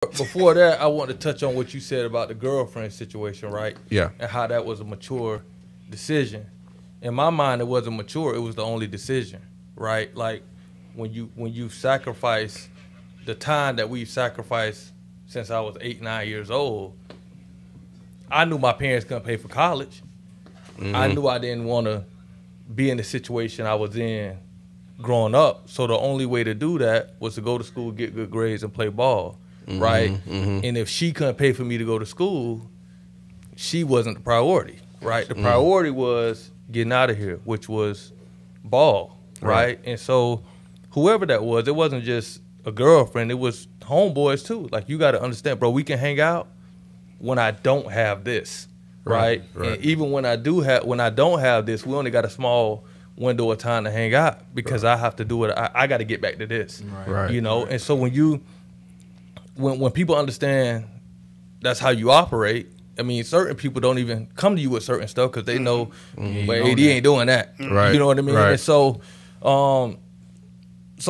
Before that, I want to touch on what you said about the girlfriend situation, right? Yeah. And how that was a mature decision. In my mind, it wasn't mature. It was the only decision, right? Like when you sacrifice the time that we've sacrificed since I was 8, 9 years old. I knew my parents couldn't pay for college. Mm-hmm. I knew I didn't want to be in the situation I was in growing up. So the only way to do that was to go to school, get good grades, and play ball, right? Mm-hmm. And if she couldn't pay for me to go to school, she wasn't the priority, right? The priority was getting out of here, which was ball, right? And so whoever that was, it wasn't just a girlfriend, it was homeboys too. Like, you got to understand, bro, we can hang out when I don't have this, right? And even when I don't have this, we only got a small window of time to hang out because I have to do it. I got to get back to this, you know? And so when people understand that's how you operate, I mean, certain people don't even come to you with certain stuff because they know, well, AD ain't doing that. You know what I mean? And so,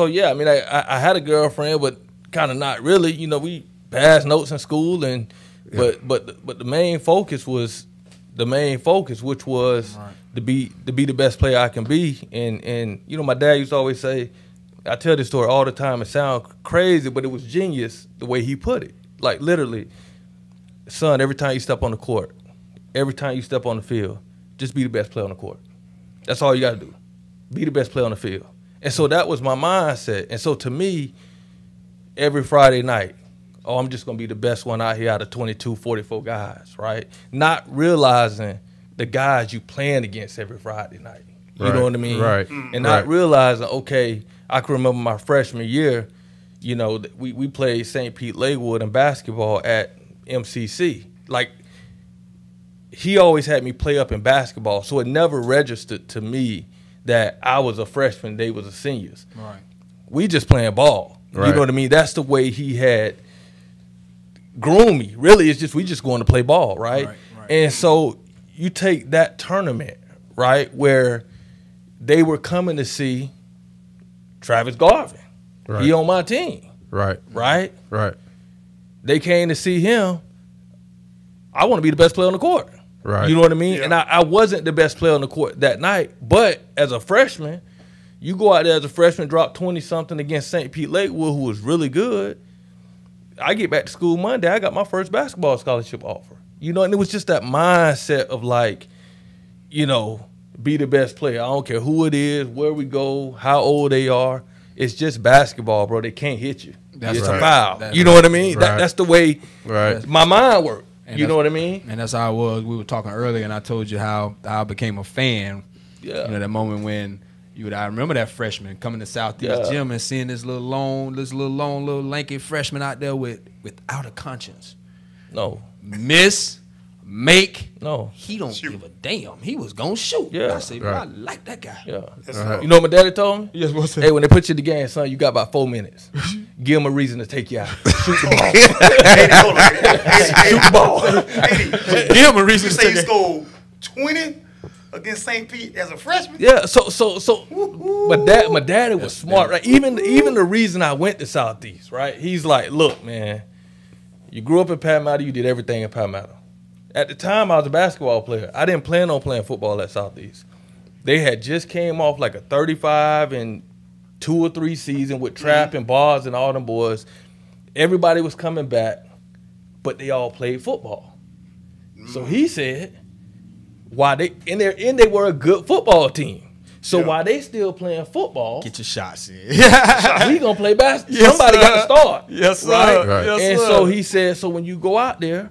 yeah, I mean, I had a girlfriend, but kind of not really. You know, we passed notes in school, and but the main focus, which was to be the best player I can be. And you know, my dad used to always say, I tell this story all the time. It sounds crazy, but it was genius the way he put it. Like, literally, son, every time you step on the court, every time you step on the field, just be the best player on the court. That's all you got to do. Be the best player on the field. And so that was my mindset. And so to me, every Friday night, I'm just going to be the best one out here out of 22, 44 guys, right? Not realizing the guys you playing against every Friday night. You know what I mean? And not realizing, okay, I can remember my freshman year, you know, we played St. Pete Lakewood in basketball at MCC. Like, he always had me play up in basketball, so it never registered to me that I was a freshman, they was a seniors. We just playing ball. You know what I mean? That's the way he had groomed me. Really, it's just we just going to play ball, right? And so you take that tournament, right, where they were coming to see Travis Garvin. He on my team. Right. They came to see him. I want to be the best player on the court. You know what I mean? Yeah. And I wasn't the best player on the court that night, but as a freshman, you go out there as a freshman, drop 20-something against St. Pete Lakewood, who was really good. I get back to school Monday, I got my first basketball scholarship offer. You know, and it was just that mindset of, like, you know, be the best player. I don't care who it is, where we go, how old they are. It's just basketball, bro. They can't hit you. It's a foul. You know what I mean? That's the way my mind worked. You know what I mean? And that's how it was. We were talking earlier, and I told you how I became a fan. You know, that moment when I remember that freshman coming to Southeast Gym and seeing this little lanky freshman out there without a conscience. He don't give a damn. He was gonna shoot. I said, bro, I like that guy. You know what my daddy told me? Yes, what's that? Hey, when they put you in the game, son, you got about 4 minutes. Give him a reason to take you out. Shoot the ball. Shoot the ball. Give him a reason to take you out. You scored 20 against St. Pete as a freshman? Yeah, so my daddy was smart, right? Even the reason I went to Southeast, right? He's like, look, man, you grew up in Palmetto, you did everything in Palmetto. At the time, I was a basketball player. I didn't plan on playing football at Southeast. They had just came off like a 35 and 2 or 3 season with Trap and Bars and all them boys. Everybody was coming back, but they all played football. So he said, why they were a good football team. So while they still playing football, get your shots in. We gonna play basketball. Somebody got to start. Yes, sir. Right? Yes, and sir. so he said, so when you go out there,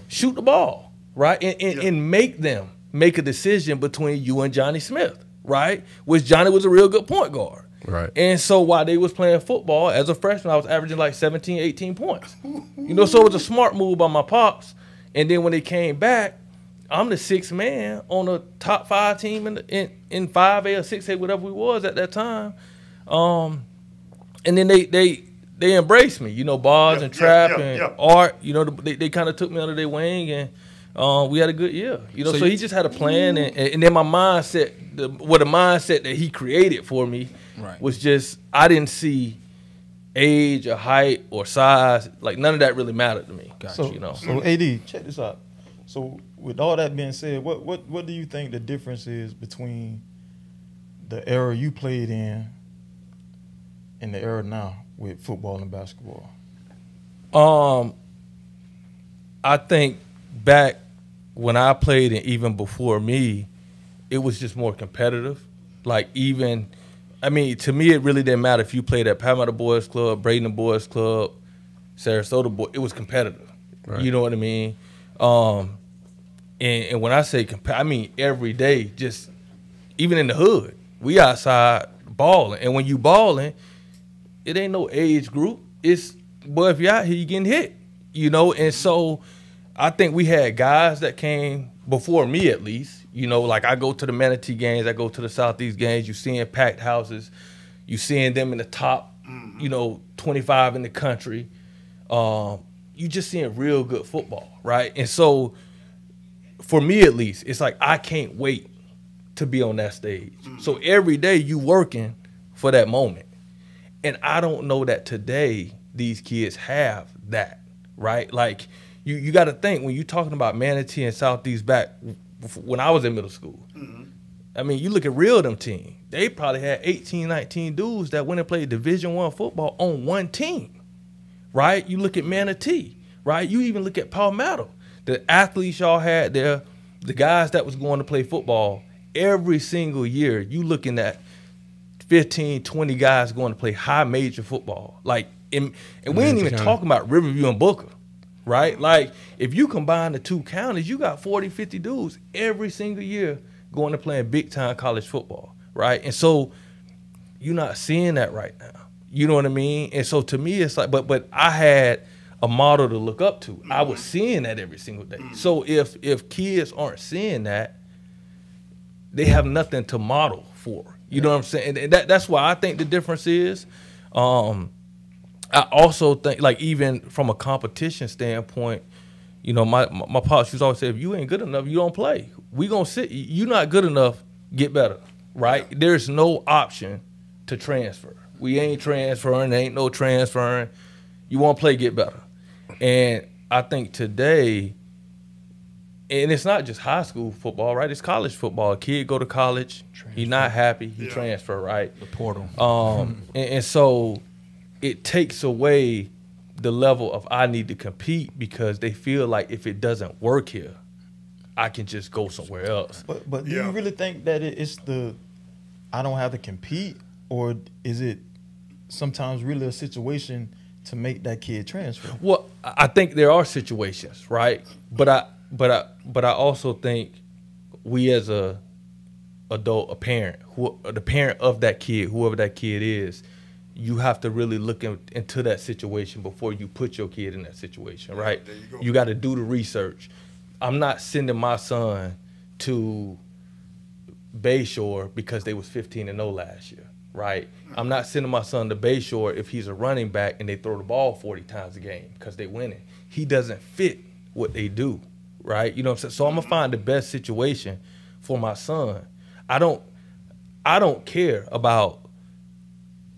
shoot the ball, right? And make them make a decision between you and Johnny Smith, right? Which Johnny was a real good point guard. And so while they was playing football, as a freshman, I was averaging like 17, 18 points. You know, so it was a smart move by my pops. And then when they came back, I'm the 6th man on a top 5 team in 5A or 6A, whatever we was at that time. And then they embraced me, you know, Bars and Trap and Art. You know, they kind of took me under their wing, and we had a good year. You know, so he just had a plan, and then my mindset, the mindset that he created for me was just, I didn't see age or height or size. Like, none of that really mattered to me. So, you know. So AD, check this out. So with all that being said, what do you think the difference is between the era you played in and the era now with football and basketball? I think back when I played and even before me, it was just more competitive. Like, even, I mean, to me, it really didn't matter if you played at Palmetto Boys Club, Bradenton Boys Club, Sarasota Boys. It was competitive. Right. You know what I mean? And when I say I mean every day, just even in the hood, we outside balling. And when you balling, it ain't no age group. It's, boy, if you're out here, you getting hit, you know? And so I think we had guys that came before me, at least. You know, like, I go to the Manatee games, I go to the Southeast games, you seeing packed houses, you seeing them in the top, you know, 25 in the country. You just seeing real good football, right? And so for me, at least, it's like I can't wait to be on that stage. So every day you working for that moment. And I don't know that today these kids have that, right? Like, you got to think, when you're talking about Manatee and Southeast back when I was in middle school, I mean, you look at real them team. They probably had 18, 19 dudes that went and played Division I football on one team, right? You look at Manatee, right? You even look at Palmetto. The athletes y'all had there, the guys that was going to play football, every single year, you looking at 15, 20 guys going to play high major football. Like, and we ain't even talking about Riverview and Booker, right? Like, if you combine the two counties, you got 40, 50 dudes every single year going to play big-time college football, right? And so you're not seeing that right now. You know what I mean? And so to me, it's like, but I had a model to look up to. I was seeing that every single day. So if kids aren't seeing that, they have nothing to model for. You know what I'm saying? And that's why I think the difference is. I also think, like, even from a competition standpoint, you know, my pops used to always say, if you ain't good enough, you don't play. We gonna sit. You not good enough, get better, right? There's no option to transfer. We ain't transferring. There ain't no transferring. You want to play, get better. And I think today, and it's not just high school football, right? It's college football. A kid go to college, he's not happy, he transfer, right? The portal. And so it takes away the level of I need to compete, because they feel like if it doesn't work here, I can just go somewhere else. But do you really think that it's the I don't have to compete, or is it sometimes really a situation to make that kid transfer? Well, I think there are situations, right? But I also think we as a adult, a parent, the parent of that kid, whoever that kid is, you have to really look into that situation before you put your kid in that situation, right? There you go. You got to do the research. I'm not sending my son to Bayshore because they was 15-0 last year, right? I'm not sending my son to Bayshore if he's a running back and they throw the ball 40 times a game because they winning. He doesn't fit what they do, right? You know what I'm saying? So I'm gonna find the best situation for my son. I don't care about,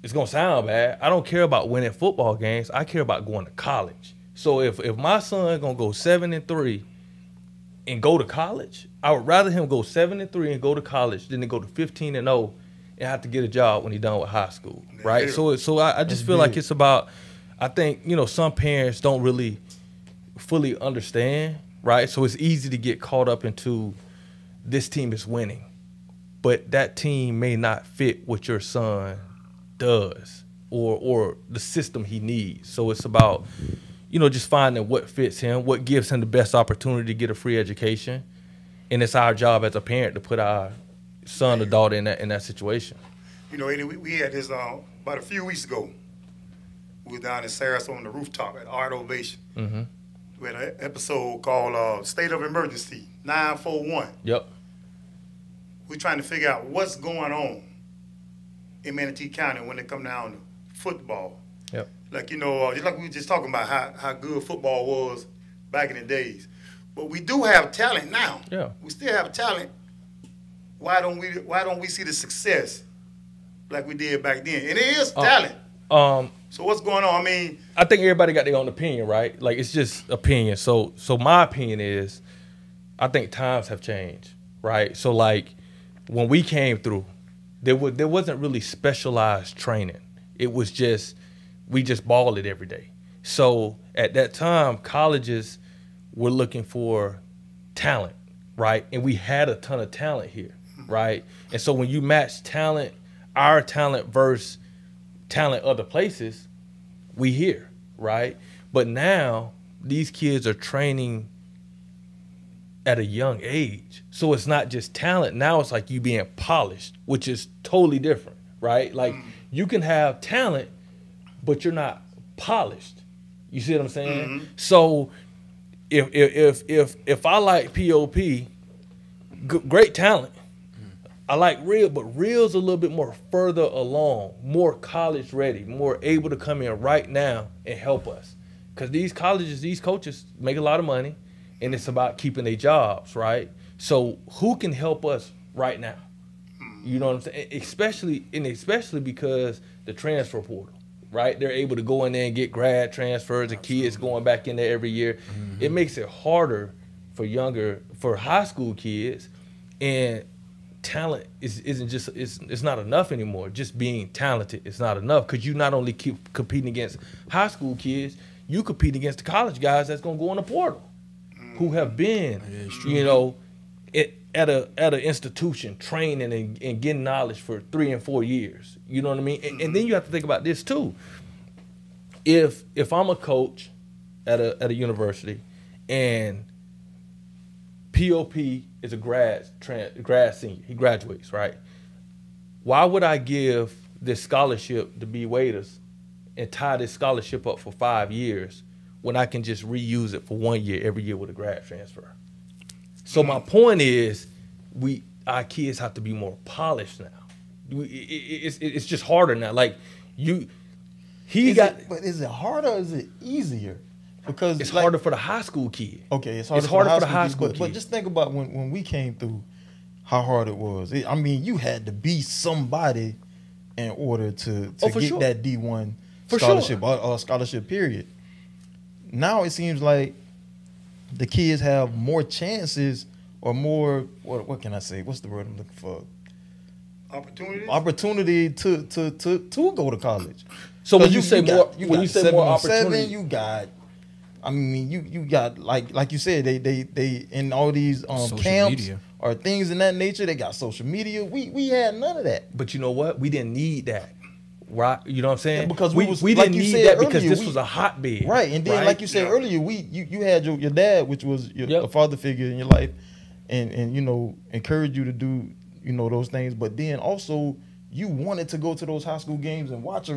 it's gonna sound bad, I don't care about winning football games. I care about going to college. So if my son gonna go 7-3 and go to college, I would rather him go 7-3 and go to college than to go to 15-0 and have to get a job when he's done with high school, right? So I just feel like it's about, I think, you know, some parents don't really fully understand, right? So it's easy to get caught up into this team is winning, but that team may not fit what your son does or the system he needs. So it's about, you know, just finding what fits him, what gives him the best opportunity to get a free education. And it's our job as a parent to put our son or daughter in that situation. You know, we had this about a few weeks ago. We were down in Sarasota on the rooftop at Art Ovation. Mm-hmm. We had an episode called State of Emergency, 941. Yep. We're trying to figure out what's going on in Manatee County when it come down to football. Yep. Like, you know, just like we were just talking about how good football was back in the days. But we do have talent now. Yeah. We still have talent. Why don't we see the success like we did back then? And it is talent. So what's going on? I mean, I think everybody got their own opinion, right? Like, it's just opinion. So my opinion is, I think times have changed, right? So like, when we came through, there wasn't really specialized training. It was just, we just balled it every day. So at that time, colleges were looking for talent, right? And we had a ton of talent here, right? And so when you match talent, our talent versus talent other places, we here, right? But now these kids are training at a young age. So it's not just talent. Now it's like you being polished, which is totally different, right? Like you can have talent, but you're not polished. You see what I'm saying? Mm-hmm. So if I like POP, great talent. I like Real, but Real's a little bit more further along, more college ready, more able to come in right now and help us. Because these colleges, these coaches make a lot of money, and it's about keeping their jobs, right? So who can help us right now? You know what I'm saying? Especially because the transfer portal, right? They're able to go in there and get grad transfers and kids going back in there every year. Mm-hmm. It makes it harder for high school kids, and talent isn't just it's not enough anymore. Just being talented is not enough, because you not only keep competing against high school kids, you compete against the college guys that's gonna go in the portal, who have been, at an institution training and getting knowledge for 3 and 4 years. You know what I mean? And then you have to think about this too. If I'm a coach at a university and POP is a grad senior, he graduates, right? Why would I give this scholarship to B waiters and tie this scholarship up for 5 years when I can just reuse it for 1 year every year with a grad transfer? So my point is, our kids have to be more polished now. It's just harder now. Like but is it harder or is it easier? Because it's harder for the high school kid. Okay, it's harder for the high school kid. But just think about when we came through, how hard it was. You had to be somebody in order to get that D1 scholarship or scholarship period. Now it seems like the kids have more chances or more, what can I say? What's the word I'm looking for? Opportunity to go to college. So when you say more opportunity, you got. You got like you said, they in all these camps media or things in that nature. They got social media. We had none of that. But you know what? We didn't need that, right? You know what I'm saying? Yeah, because we didn't need that because this was a hotbed, right? And then, like you said earlier, you had your dad, which was a father figure in your life, and encouraged you to do those things. But then also you wanted to go to those high school games and watch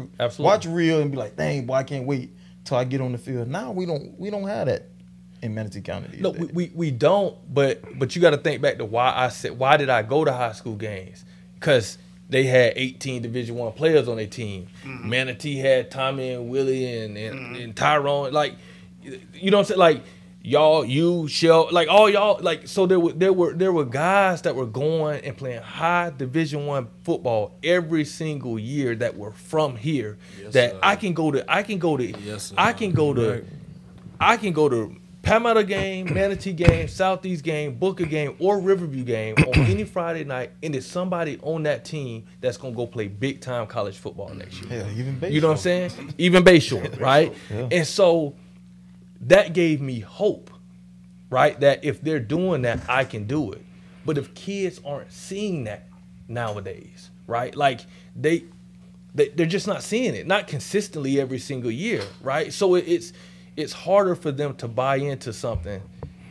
Real and be like, dang boy, I can't wait till I get on the field. Now we don't have that in Manatee County. No, we don't. But you got to think back to why did I go to high school games? Because they had 18 Division I players on their team. Mm-hmm. Manatee had Tommy and Willie and Tyrone. Like, you know what I'm saying? Like y'all, Shell, like all y'all. Like, so there were guys that were going and playing high Division I football every single year that were from here. Yes, that sir. I can go to Palmetto game, Manatee game, Southeast game, Booker game, or Riverview game on any Friday night, and there's somebody on that team that's gonna go play big time college football next year. Yeah, even Bayshore. You know what I'm saying? Even Bayshore, right? Yeah. And so that gave me hope, right? That if they're doing that, I can do it. But if kids aren't seeing that nowadays, right? Like they're just not seeing it, not consistently every single year, right? So it's harder for them to buy into something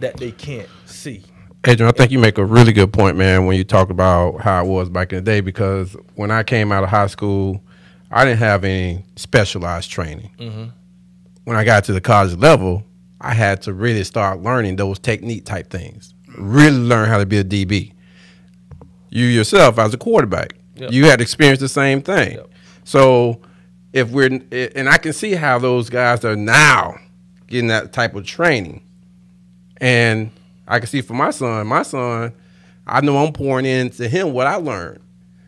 that they can't see. Adrian, I think you make a really good point, man, when you talk about how it was back in the day, because when I came out of high school, I didn't have any specialized training. Mm-hmm. When I got to the college level, I had to really start learning those technique type things, really learn how to be a DB. You yourself, as a quarterback, you had experienced the same thing. Yep. So and I can see how those guys are now getting that type of training. And I can see for my son, I know I'm pouring into him what I learned.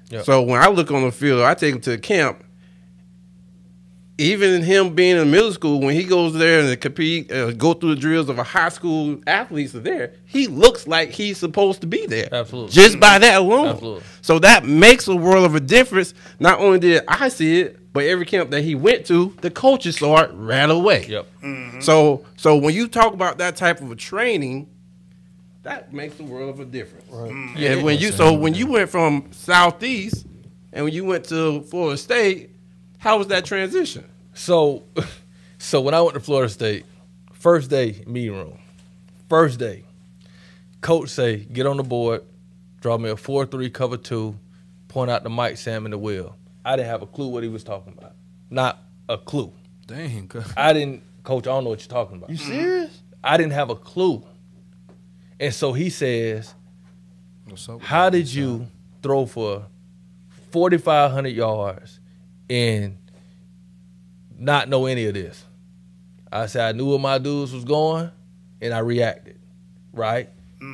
Yep. So when I look on the field, I take him to camp, even him being in middle school, when he goes there and compete, go through the drills of a high school athletes are there, he looks like he's supposed to be there. Absolutely. Just by that alone. Absolutely. So that makes a world of a difference. Not only did I see it, but every camp that he went to, the coaches saw it right away. Yep. Mm-hmm. So when you talk about that type of a training, that makes a world of a difference. Right. Mm-hmm. Yeah. When you went from Southeast and when you went to Florida State, how was that transition? So when I went to Florida State, first day, meeting room. First day, coach say, get on the board, draw me a 4-3 cover 2, point out the mic, Sam in the wheel. I didn't have a clue what he was talking about. Not a clue. Dang. Coach, I don't know what you're talking about. You serious? I didn't have a clue. And so he says, how did you throw for 4,500 yards and not know any of this? I said, I knew where my dudes was going, and I reacted, right?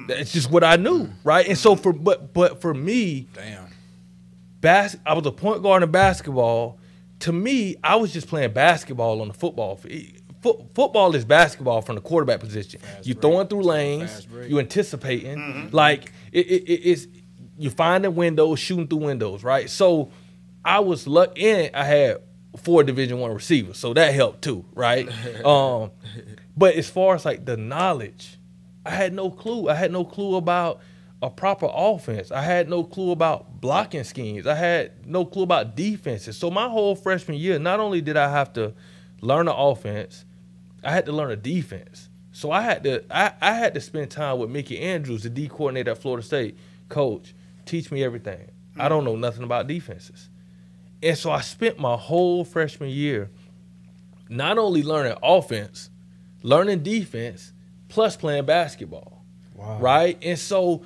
That's just what I knew, right? And so but for me, I was a point guard in basketball. To me, I was just playing basketball on the football field. Football is basketball from the quarterback position. You throwing through lanes, you anticipating, like it's you finding windows, shooting through windows, right? So I was lucky, and I had 4 Division I receivers, so that helped too, right? But as far as like the knowledge, I had no clue. I had no clue about a proper offense. I had no clue about blocking schemes. I had no clue about defenses. So my whole freshman year, not only did I have to learn the offense, I had to learn a defense. So I had to spend time with Mickey Andrews, the D coordinator at Florida State. Coach, teach me everything. I don't know nothing about defenses. And so I spent my whole freshman year not only learning offense, learning defense, plus playing basketball. Wow. Right? And so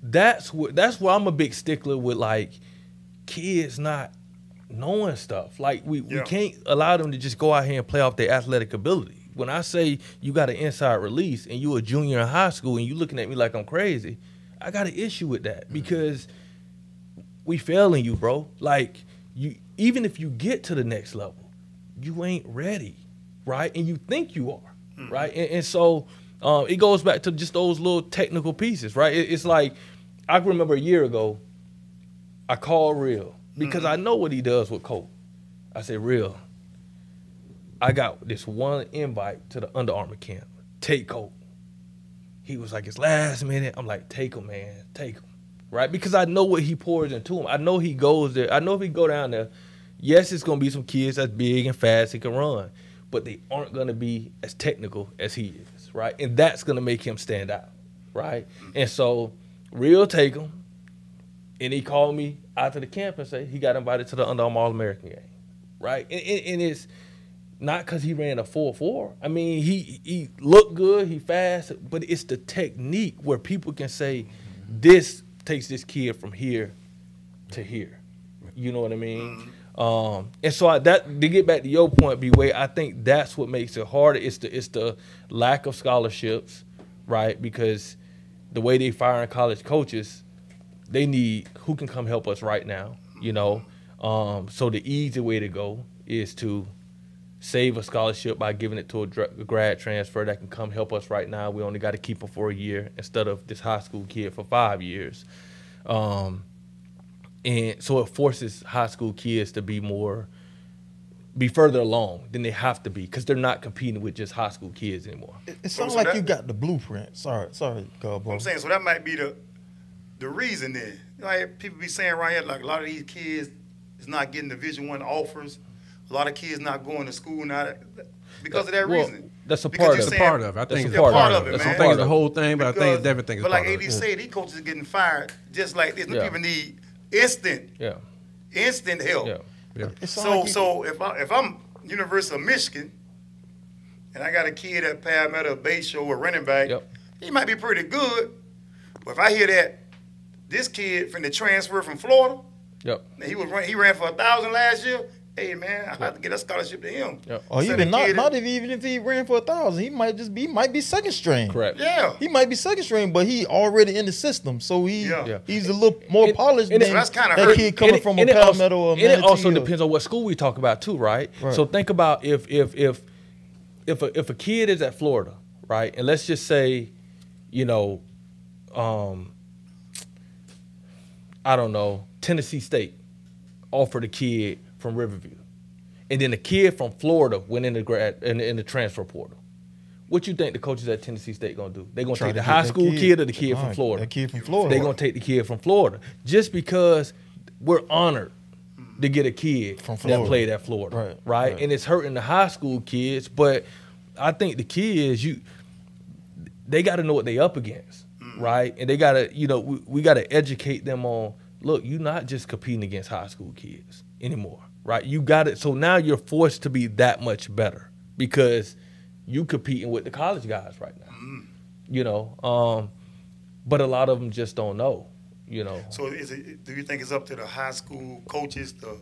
that's where I'm a big stickler with, like, kids not knowing stuff. Like, we can't allow them to just go out here and play off their athletic ability. When I say you got an inside release and you a junior in high school and you looking at me like I'm crazy, I got an issue with that because we failing you, bro. Like, even if you get to the next level, you ain't ready, right? And you think you are, right? And so it goes back to just those little technical pieces, right? It's like, I remember a year ago, I called Real because I know what he does with Colt. I said, Real, I got this one invite to the Under Armour camp. Take Colt. He was like, it's last minute. I'm like, take him, man. Take him. Right? Because I know what he pours into him. I know he goes there. I know if he go down there, yes, it's going to be some kids that's big and fast and can run, but they aren't going to be as technical as he is, right? And that's going to make him stand out, right? And so Real take him, and he called me after the camp and said he got invited to the Under Armour All-American game, right? And it's not because he ran a 4.4. I mean, he looked good, he fast, but it's the technique where people can say this takes this kid from here to here. You know what I mean? And so to get back to your point, B-Way, I think that's what makes it harder. It's the lack of scholarships, right? Because the way they firing college coaches, they need who can come help us right now, you know? So the easy way to go is to save a scholarship by giving it to a grad transfer that can come help us right now. We only got to keep him for a year instead of this high school kid for 5 years. And so it forces high school kids to be further along than they have to be because they're not competing with just high school kids anymore. It sounds like you got the blueprint. Sorry, go, bro. I'm saying, so that might be the reason then. Like people be saying right here, like a lot of these kids is not getting Division I offers. A lot of kids not going to school now because of that reason. That's a part of it. I think it's a part of it. I don't think it's the whole thing, but I think it's everything. But like AD said, these coaches are getting fired just like this. Yeah. People need instant help. Yeah. So if I'm University of Michigan and I got a kid at Palmetto Bay Show or running back, he might be pretty good. But if I hear that this kid from the transfer from Florida, he ran for 1,000 last year. hey man, I have to get a scholarship to him. Yep. Or even even if he ran for 1,000, he might be second string. Correct. Yeah. He might be second string, but he already in the system, so he's a little more polished and than that's kinda that hurt. kid coming from a it Palmetto or and it also Manatee or- depends on what school we talk about too, right? So think about if a kid is at Florida, right, and let's just say, you know, I don't know, Tennessee State offered a kid from Riverview, and then the kid from Florida went in the transfer portal. What you think the coaches at Tennessee State gonna do? They gonna take the high school kid or the kid from Florida? That kid from Florida. They gonna take the kid from Florida just because we're honored to get a kid from that played at Florida, right? And it's hurting the high school kids, but I think the kids they got to know what they up against, right? And they got to, you know, we got to educate them on. Look, you're not just competing against high school kids anymore, right? You got it. So now you're forced to be that much better because you competing with the college guys right now, you know. But a lot of them just don't know, you know. So do you think it's up to the high school coaches to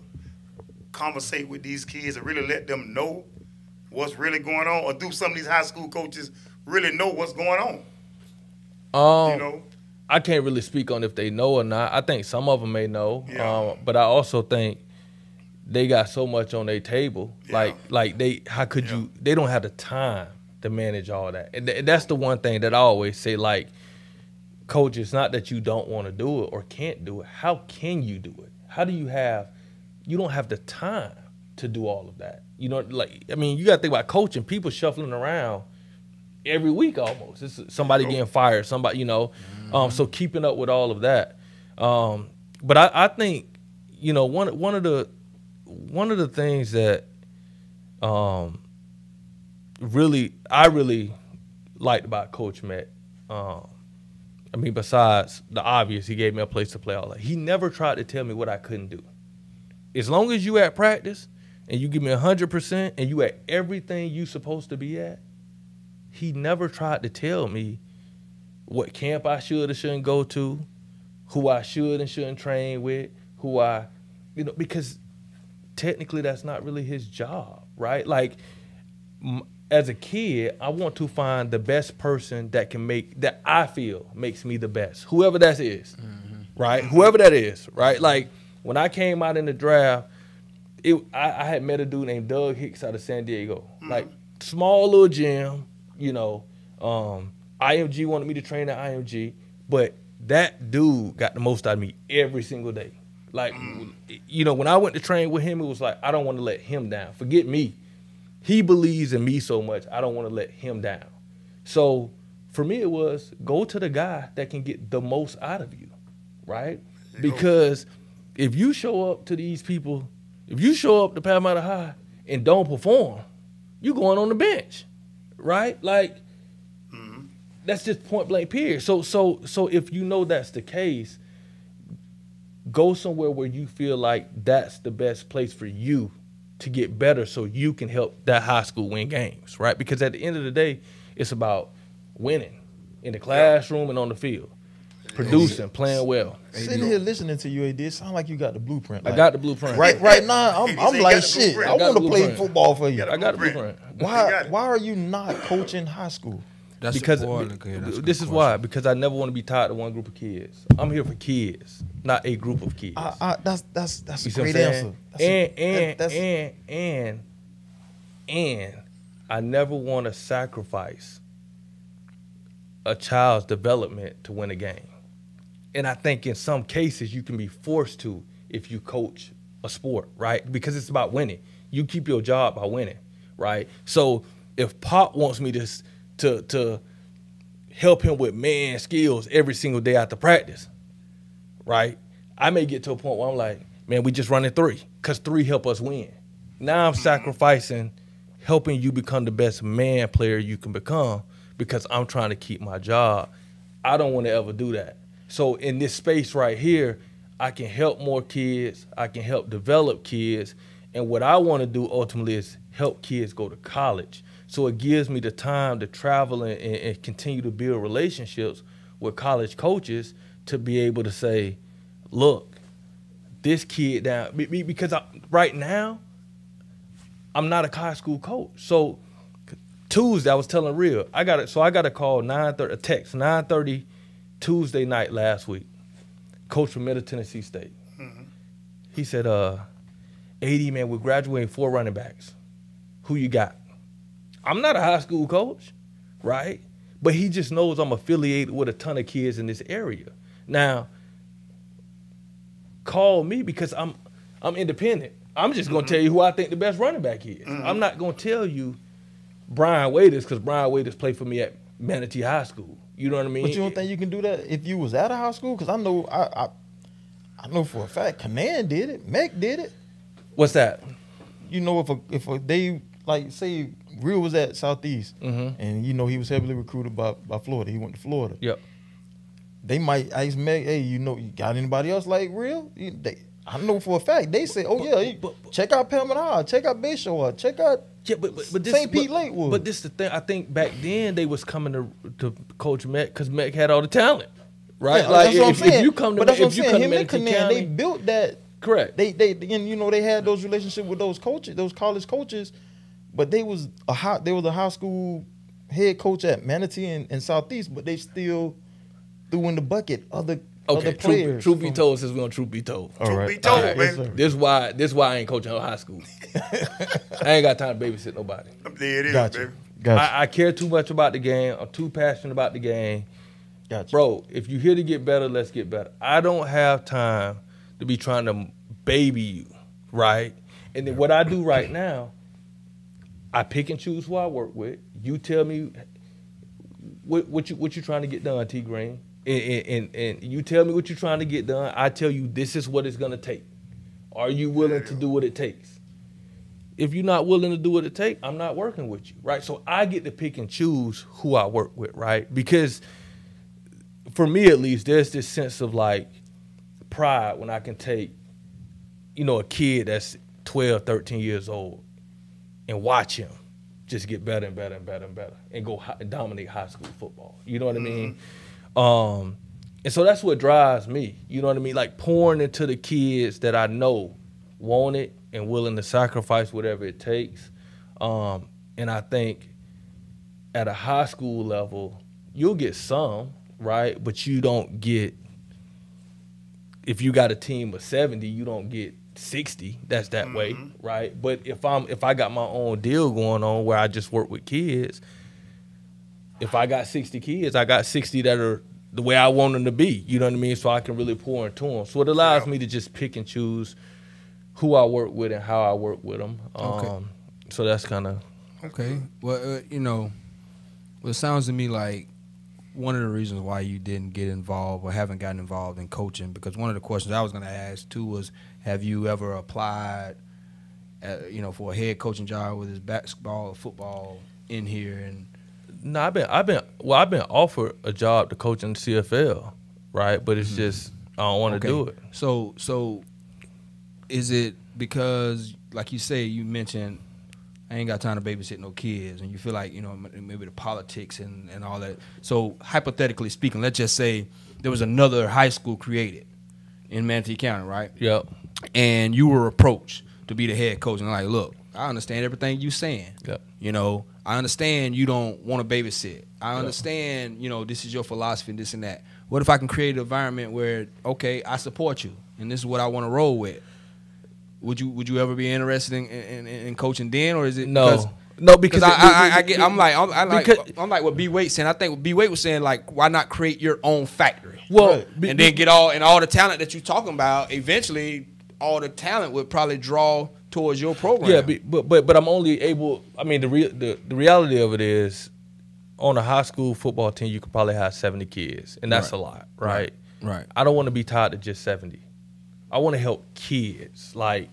conversate with these kids and really let them know what's really going on, or do some of these high school coaches really know what's going on? You know. I can't really speak on if they know or not. I think some of them may know, but I also think they got so much on their table. Yeah. Like they don't have the time to manage all that. And that's the one thing that I always say, like, coach, it's not that you don't want to do it or can't do it. How can you do it? You don't have the time to do all of that. You know, like, I mean, you got to think about coaching. People shuffling around every week almost. It's somebody getting fired, somebody, you know. So keeping up with all of that. But I think, you know, one of the things that I really liked about Coach Met, I mean, besides the obvious, he gave me a place to play all that. He never tried to tell me what I couldn't do. As long as you at practice and you give me 100% and you at everything you supposed to be at, he never tried to tell me what camp I should or shouldn't go to, who I should and shouldn't train with, because technically that's not really his job, right? Like, as a kid, I want to find the best person that I feel makes me the best, whoever that is, right? Whoever that is, right? Like, when I came out in the draft, I had met a dude named Doug Hicks out of San Diego, like, small little gym, you know. IMG wanted me to train at IMG, but that dude got the most out of me every single day. Like, you know, when I went to train with him, it was like, I don't want to let him down. Forget me. He believes in me so much, I don't want to let him down. So for me, it was go to the guy that can get the most out of you, right? Because if you show up to these people, if you show up to Palmetto High and don't perform, you're going on the bench, right? Like, that's just point blank period. So if you know that's the case, go somewhere where you feel like that's the best place for you to get better so you can help that high school win games, right? Because at the end of the day, it's about winning in the classroom and on the field, producing, playing well. Sitting here listening to you, it sound like you got the blueprint. I got the blueprint. Right now, I'm like, shit, I want to play football for you. I got the blueprint. Why are you not coaching high school? That's because this is why. Because I never want to be tied to one group of kids. I'm here for kids, not a group of kids. That's a great answer. And I never want to sacrifice a child's development to win a game. And I think in some cases you can be forced to if you coach a sport, right? Because it's about winning. You keep your job by winning, right? So if Pop wants me to help him with man skills every single day after practice, right? I may get to a point where I'm like, man, we just running 3 because 3 help us win. Now I'm sacrificing helping you become the best man player you can become because I'm trying to keep my job. I don't want to ever do that. So in this space right here, I can help more kids. I can help develop kids. And what I want to do ultimately is help kids go to college. So it gives me the time to travel and continue to build relationships with college coaches to be able to say, look, this kid down, because right now I'm not a high school coach. So Tuesday, I was telling Real, I got a call 9:30, a text 9:30 Tuesday night last week. Coach from Middle Tennessee State. He said, AD, man, we're graduating 4 running backs. Who you got? I'm not a high school coach, right? But he just knows I'm affiliated with a ton of kids in this area. Now, call me because I'm independent. I'm just going to tell you who I think the best running back is. I'm not going to tell you Brian Waiters because Brian Waiters played for me at Manatee High School. You know what I mean? But you don't think you can do that if you was at a high school? Because I know for a fact Command did it. Mech did it. What's that? You know, if they, like, say Real was at Southeast and, you know, he was heavily recruited by Florida. He went to Florida. Yep. They might ask Mech, hey, you know, you got anybody else like Real? I know for a fact. They say, oh, check out Pelman High, check out Bayshore, check out St. Pete Lakewood. But this is the thing. I think back then they was coming to Coach Mech because Mech had all the talent, right? Yeah, like that's what I'm saying. If you come to, but that's what I'm if you saying. come Him to and Manatee Command, County, they built that. Correct. They and you know they had those relationships with those coaches, those college coaches, but they was a high school head coach at Manatee and Southeast, but they still threw in the bucket other players. Truth be told, since we're on Truth be told. Truth be told, man. This why I ain't coaching no high school. I ain't got time to babysit nobody. There it is, Gotcha. baby. Gotcha. I care too much about the game. I'm too passionate about the game. Gotcha. Bro, if you're here to get better, let's get better. I don't have time to be trying to baby you, right? And then what I do right now, I pick and choose who I work with. You tell me what you trying to get done, T Green. And you tell me what you're trying to get done. I tell you this is what it's gonna take. Are you willing to do what it takes? If you're not willing to do what it takes, I'm not working with you, right? So I get to pick and choose who I work with, right? Because for me at least, there's this sense of like pride when I can take, you know, a kid that's 12, 13 years old and watch him just get better and better and better and better and go dominate high school football. You know what I mean? And so that's what drives me. You know what I mean? Like pouring into the kids that I know want it and willing to sacrifice whatever it takes. And I think at a high school level, you'll get some, right? But you don't get, if you got a team of 70, you don't get 60. That's that way, right? But if I got my own deal going on where I just work with kids, if I got 60 kids, I got 60 that are the way I want them to be. You know what I mean? So I can really pour into them. So it allows me to just pick and choose who I work with and how I work with them. Okay. So that's kind of okay. Well, you know, it sounds to me like one of the reasons why you didn't get involved or haven't gotten involved in coaching, because one of the questions I was going to ask too was, have you ever applied, you know, for a head coaching job with his basketball or football in here? And no, I've been offered a job to coach in the CFL, right? But it's just I don't want to do it. So is it because, like you say, you mentioned I ain't got time to babysit no kids, and you feel like, you know, maybe the politics and all that. So hypothetically speaking, let's just say there was another high school created in Manatee County, right? Yep. And you were approached to be the head coach, and like, look, I understand everything you saying. Yep. You know, I understand you don't want to babysit. I understand, you know, this is your philosophy and this and that. What if I can create an environment where, okay, I support you, and this is what I want to roll with? Would you ever be interested in coaching then, or is it no? Because I'm like what B Wade saying. I think what B Wade was saying, like, why not create your own factory? Well, and then get all the talent that you're talking about. Eventually, all the talent would probably draw towards your program. Yeah, but I'm only able. I mean, the reality of it is, on a high school football team, you could probably have 70 kids, and that's a lot, right? Right. I don't want to be tied to just 70. I want to help kids, like,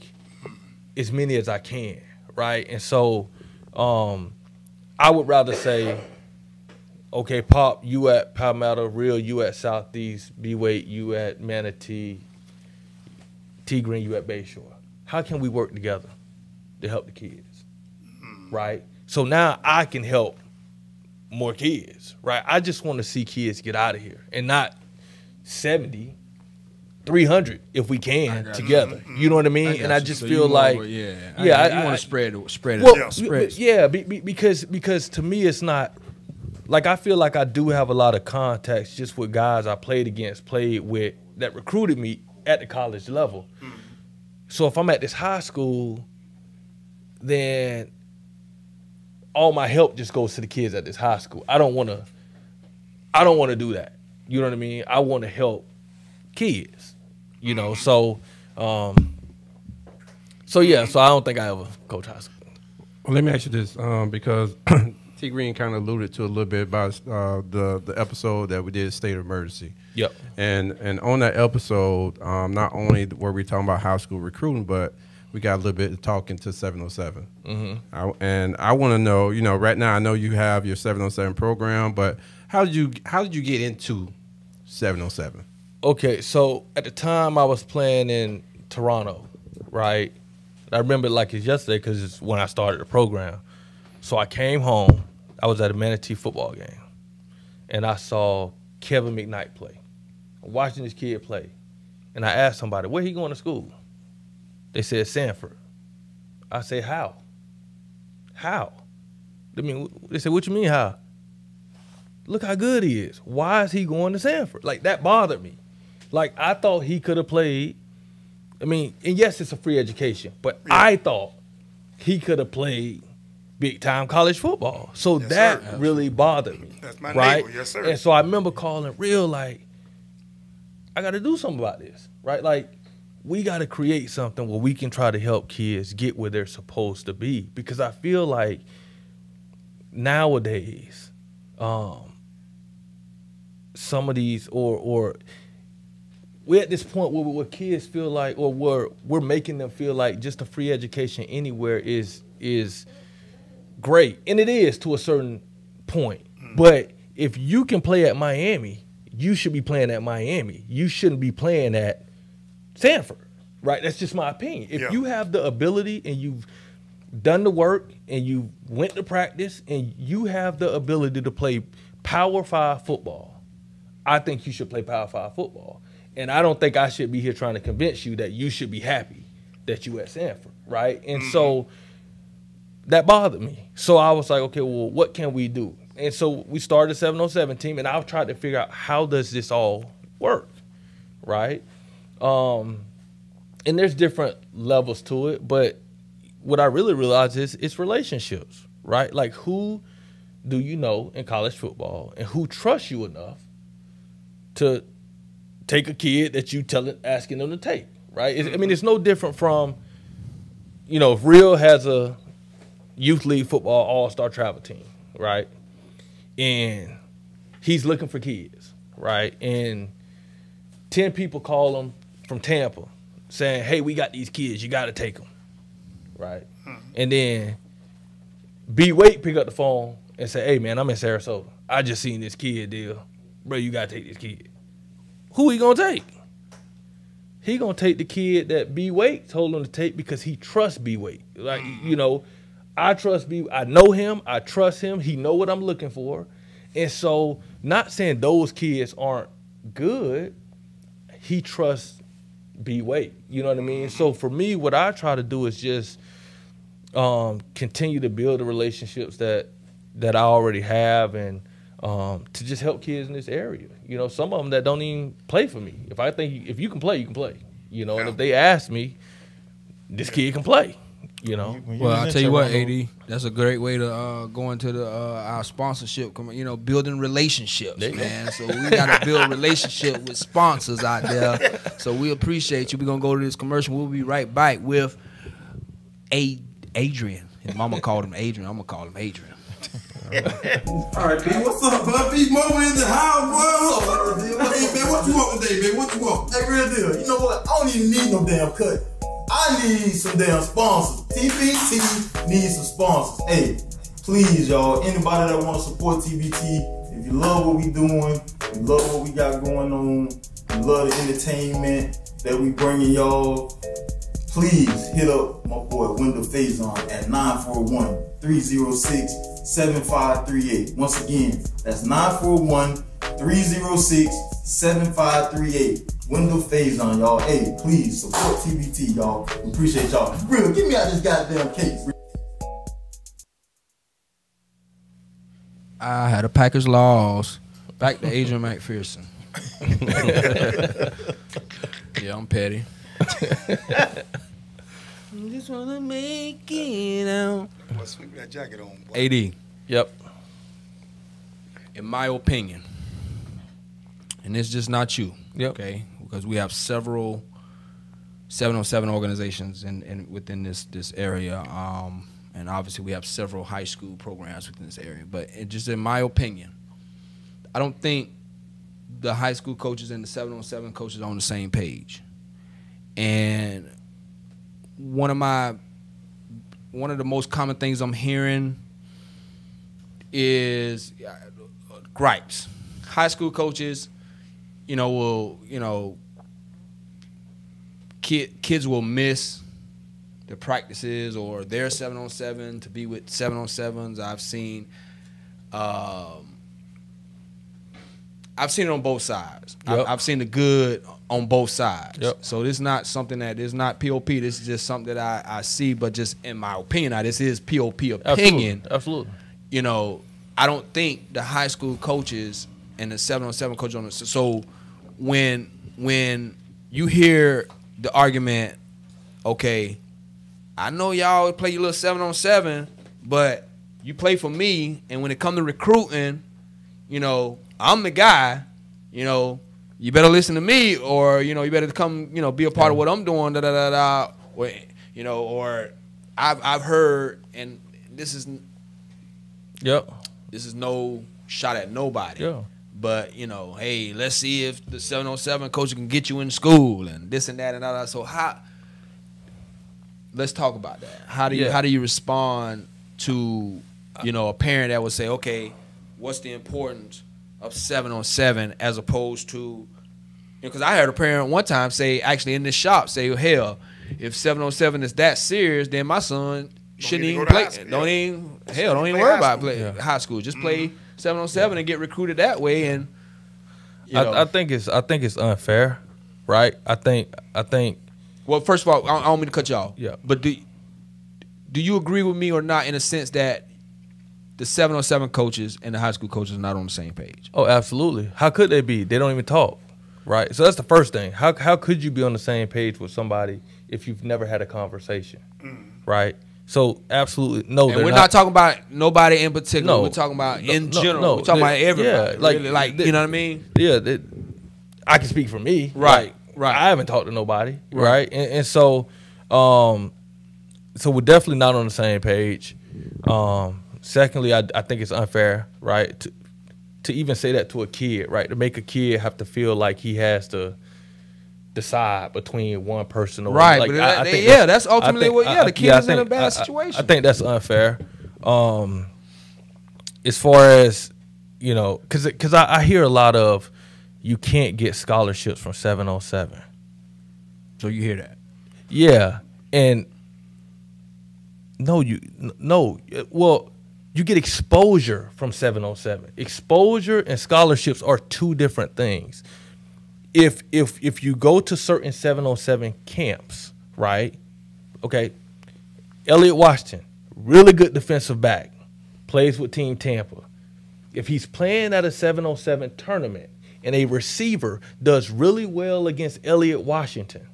as many as I can, right? And so I would rather say, okay, Pop, you at Palmetto, Real, you at Southeast, B-Wade, you at Manatee, T-Green, you at Bayshore. How can we work together to help the kids, right? So now I can help more kids, right? I just want to see kids get out of here and not 70 300 if we can together. You know what I mean? And I just feel like, you I want to spread it. Well, because to me it's not like I feel like I do have a lot of contacts just with guys I played with that recruited me at the college level. So if I'm at this high school, then all my help just goes to the kids at this high school. I don't want to do that. You know what I mean? I want to help kids. You know, so I don't think I ever coach high school. Well, let me ask you this, because T. Green kind of alluded to a little bit about the episode that we did, State of Emergency. Yep. And on that episode, not only were we talking about high school recruiting, but we got a little bit of talking to 707. And I want to know, you know, right now I know you have your 707 program, but how did you get into 707? Okay, so at the time I was playing in Toronto, right? I remember it like it's yesterday because it's when I started the program. So I came home. I was at a Manatee football game, and I saw Kevin McKnight play. I'm watching this kid play, and I asked somebody, where he going to school? They said Sanford. I said, how? How? They said, what you mean how? Look how good he is. Why is he going to Sanford? Like, that bothered me. Like, I thought he could have played. I mean, and yes, it's a free education, but I thought he could have played big-time college football. So that really bothered me. That's my right? neighbor, yes, sir. And so I remember calling real, like, I got to do something about this, right? Like, we got to create something where we can try to help kids get where they're supposed to be. Because I feel like nowadays, some of these, or we're at this point where kids feel like, or we're making them feel like just a free education anywhere is great. And it is to a certain point. But if you can play at Miami, you should be playing at Miami. You shouldn't be playing at Sanford, right? That's just my opinion. If you have the ability and you've done the work and you went to practice and you have the ability to play Power 5 football, I think you should play Power 5 football. And I don't think I should be here trying to convince you that you should be happy that you at Sanford, right? And so that bothered me. So I was like, okay, well, what can we do? And so we started the 707 team, and I've tried to figure out how does this all work, right? And there's different levels to it, but what I really realized is it's relationships, right? Like, who do you know in college football and who trusts you enough to take a kid that you asking them to take, right? I mean, it's no different from, you know, if Real has a youth league football all-star travel team, right? And he's looking for kids, right? And 10 people call him from Tampa saying, hey, we got these kids, you got to take them, right? And then B. Wade pick up the phone and say, hey, man, I'm in Sarasota. I just seen this kid deal. Bro, you got to take this kid. Who he going to take? He going to take the kid that B. Wade told him to take because he trusts B. Wade. Like, you know, I trust B. I know him. I trust him. He know what I'm looking for. And so, not saying those kids aren't good, he trusts B. Wade. You know what I mean? So, for me, what I try to do is just continue to build the relationships that I already have and to just help kids in this area. You know, some of them that don't even play for me. If I think if you can play, you can play. You know, and if they ask me, this kid can play. You know. Well, I'll tell you what, AD, that's a great way to go into the our sponsorship. You know, building relationships, man. So we got to build relationship with sponsors out there. So we appreciate you. We're gonna go to this commercial. We'll be right back with Adrian. His mama called him Adrian. I'm gonna call him Adrian. All right, B, what's up, bud? B Mo in the house, boy. Hey, man, what you want today, man? What you want? Hey, real deal. You know what? I don't even need no damn cut. I need some damn sponsors. TBT needs some sponsors. Hey, please, y'all. Anybody that want to support TBT, if you love what we doing, you love what we got going on, you love the entertainment that we bringing y'all, please hit up my boy Wendell Faison at 941-306-7538. Once again, that's 941-306-7538. Wendell Faison, y'all. Hey, please support TBT, y'all. We appreciate y'all. Real, get me out this goddamn case. I had a Packers loss. Back to Adrian McPherson. Yeah, I'm petty. I just wanna make it out. Well, sweep that jacket on, boy. AD. Yep. In my opinion, and it's just not you, Yep. okay? Because we have several 707 organizations within this area, and obviously we have several high school programs within this area. But just in my opinion, I don't think the high school coaches and the 707 coaches are on the same page. And one of the most common things I'm hearing is gripes. High school coaches, kids will miss the practices or their 7-on-7 to be with 7-on-7s. I've seen it on both sides. Yep. I've seen the good on both sides. Yep. So this is not something that is not POP. This is just something that I see, but just in my opinion, now this is POP opinion. Absolutely. I don't think the high school coaches and the 7-on-7 coach on the so when you hear the argument, okay, I know y'all play your little 7-on-7, but you play for me, and when it comes to recruiting, I'm the guy, you better listen to me, or you better come, be a part of what I'm doing, or I've heard, and this is no shot at nobody. Yeah. But, hey, let's see if the 707 coach can get you in school and this and that and all that. So let's talk about that. How do you respond to, a parent that would say, okay, what's the importance of 7-on-7 as opposed to, because I heard a parent one time say, actually in this shop, say, hell, if 7-on-7 is that serious, then my son shouldn't even play. Don't even worry about play high school. Just play 7-on-7 and get recruited that way. And I think it's unfair, right? I think. Well, first of all, I don't mean to cut you off. Yeah. But do you agree with me or not in a sense that the 7-on-7 coaches and the high school coaches are not on the same page? Oh, absolutely. How could they be? They don't even talk, right? So that's the first thing. How could you be on the same page with somebody if you've never had a conversation, right? So absolutely no. And we're not talking about nobody in particular. No. We're talking about in No, general. no. We're talking about everybody. Yeah, like, really, like you know what I mean? Yeah, I can speak for me. Right, Like, right. I haven't talked to nobody, right? And so, so we're definitely not on the same page. Secondly, I think it's unfair, right, to even say that to a kid, right? To make a kid have to feel like he has to decide between one person or right. Like, but I think that's ultimately the kid is in a bad situation. I think that's unfair. As far as because I hear a lot of you can't get scholarships from 707. So you hear that? Yeah, and well, you get exposure from 707. Exposure and scholarships are two different things. If you go to certain 707 camps, right? Okay, Elliott Washington, really good defensive back, plays with Team Tampa. If he's playing at a 707 tournament and a receiver does really well against Elliott Washington,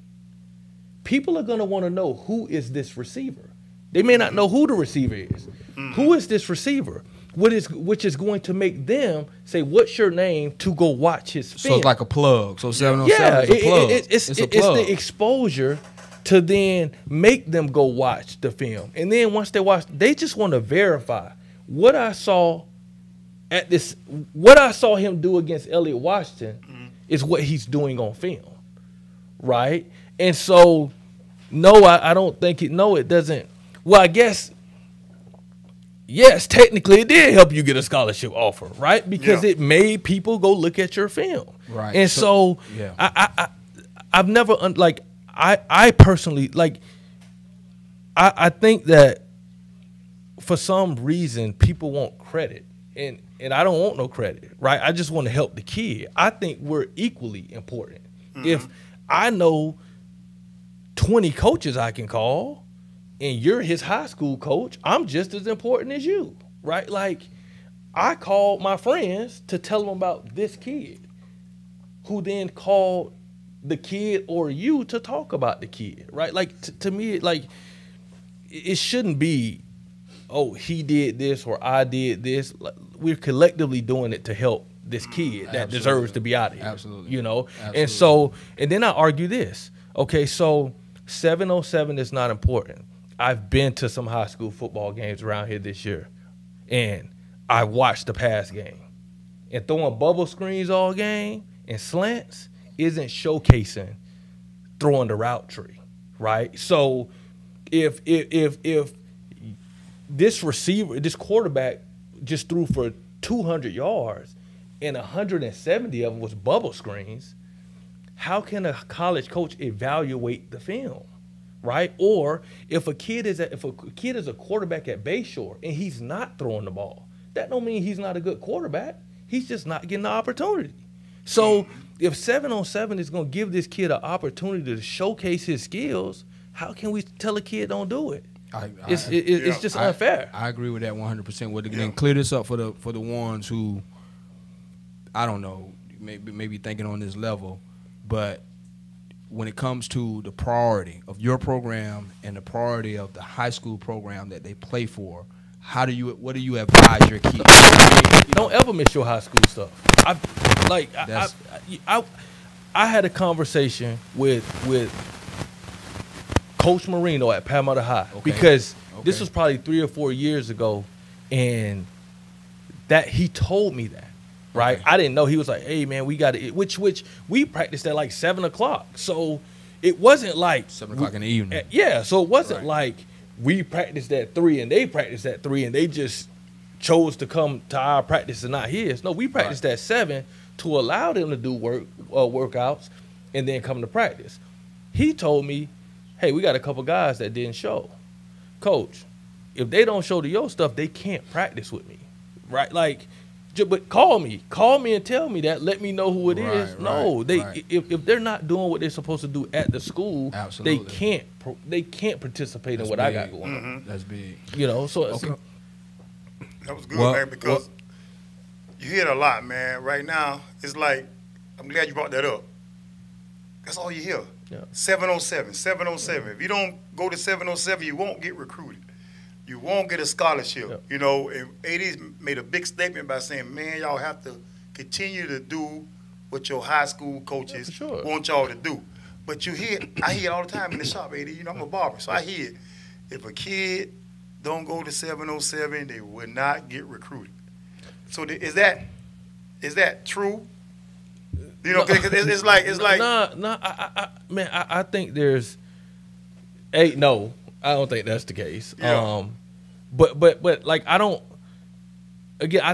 people are going to want to know, who is this receiver? They may not know who the receiver is. Who is this receiver? Which is going to make them say, what's your name, to go watch his film. So it's like a plug. So 707 is a plug. It's a plug. the exposure to then make them go watch the film. And then once they watch, they just want to verify what I saw him do against Elliott Washington is what he's doing on film, right? And so, no, I don't think it. No, it doesn't. Well, I guess, yes, technically it did help you get a scholarship offer, right? Because it made people go look at your film, right? And so yeah. I've never I personally I think that for some reason people want credit, and I don't want no credit, right? I just want to help the kid. I think we're equally important If I know 20 coaches I can call, and you're his high school coach, I'm just as important as you, right? Like, I called my friends to tell them about this kid, who then called the kid or you to talk about the kid, right? Like, to me, like, it shouldn't be, oh, he did this or I did this. Like, we're collectively doing it to help this kid that deserves to be out of here. Absolutely. You know? Absolutely. And so, and then I argue this. Okay, so 707 is not important. I've been to some high school football games around here this year, and I watched the pass game. And throwing bubble screens all game and slants isn't showcasing throwing the route tree, right? So if this receiver, this quarterback just threw for 200 yards and 170 of them was bubble screens, how can a college coach evaluate the film, right? Or if a kid is a quarterback at Bayshore and he's not throwing the ball, that don't mean he's not a good quarterback. He's just not getting the opportunity. So if 707 is going to give this kid an opportunity to showcase his skills, how can we tell a kid don't do it? It's just unfair. I agree with that 100%. Well, then clear this up for the ones who, I don't know, maybe thinking on this level, but when it comes to the priority of your program and the priority of the high school program that they play for, what do you advise your kids? Don't ever miss your high school stuff. I had a conversation with Coach Marino at Palmetto High because this was probably 3 or 4 years ago, and that he told me that, right? I didn't know. He was like, "Hey man, we got it," which we practiced at like 7 o'clock, so it wasn't like 7 o'clock in the evening. Yeah, so it wasn't like we practiced at 3 and they practiced at 3 and they just chose to come to our practice and not his. No, we practiced at 7 to allow them to do workouts and then come to practice. He told me, "Hey, we got a couple guys that didn't show. Coach, if they don't show to your stuff, they can't practice with me." Right? Like, but call me and tell me that. Let me know who it is. No, if they're not doing what they're supposed to do at the school, they can't participate in what I got going on. That's big. You know, so that was good, man, because you hear it a lot, man. Right now, it's like, I'm glad you brought that up. That's all you hear. Yeah. 707, 707. If you don't go to 707, you won't get recruited. You won't get a scholarship. Yeah. You know, and AD made a big statement by saying, man, y'all have to continue to do what your high school coaches want y'all to do. But I hear it all the time in the shop, AD. You know, I'm a barber, so I hear it. If a kid don't go to 707, they will not get recruited. So is that true? You know, cause it's like I think there's no, I don't think that's the case. Yeah. But like I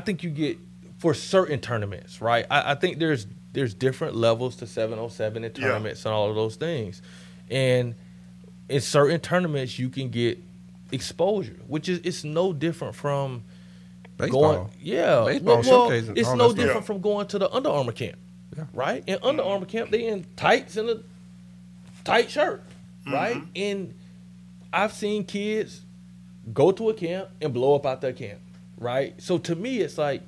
think you get for certain tournaments, right? I think there's different levels to 707 in tournaments and all of those things, and in certain tournaments you can get exposure, which is it's no different from baseball. It's no different from going to the Under Armour camp. Yeah. Right? In Under Armour camp, they in tights and a tight shirt, right? And I've seen kids go to a camp and blow up out their camp, right? So to me, it's like,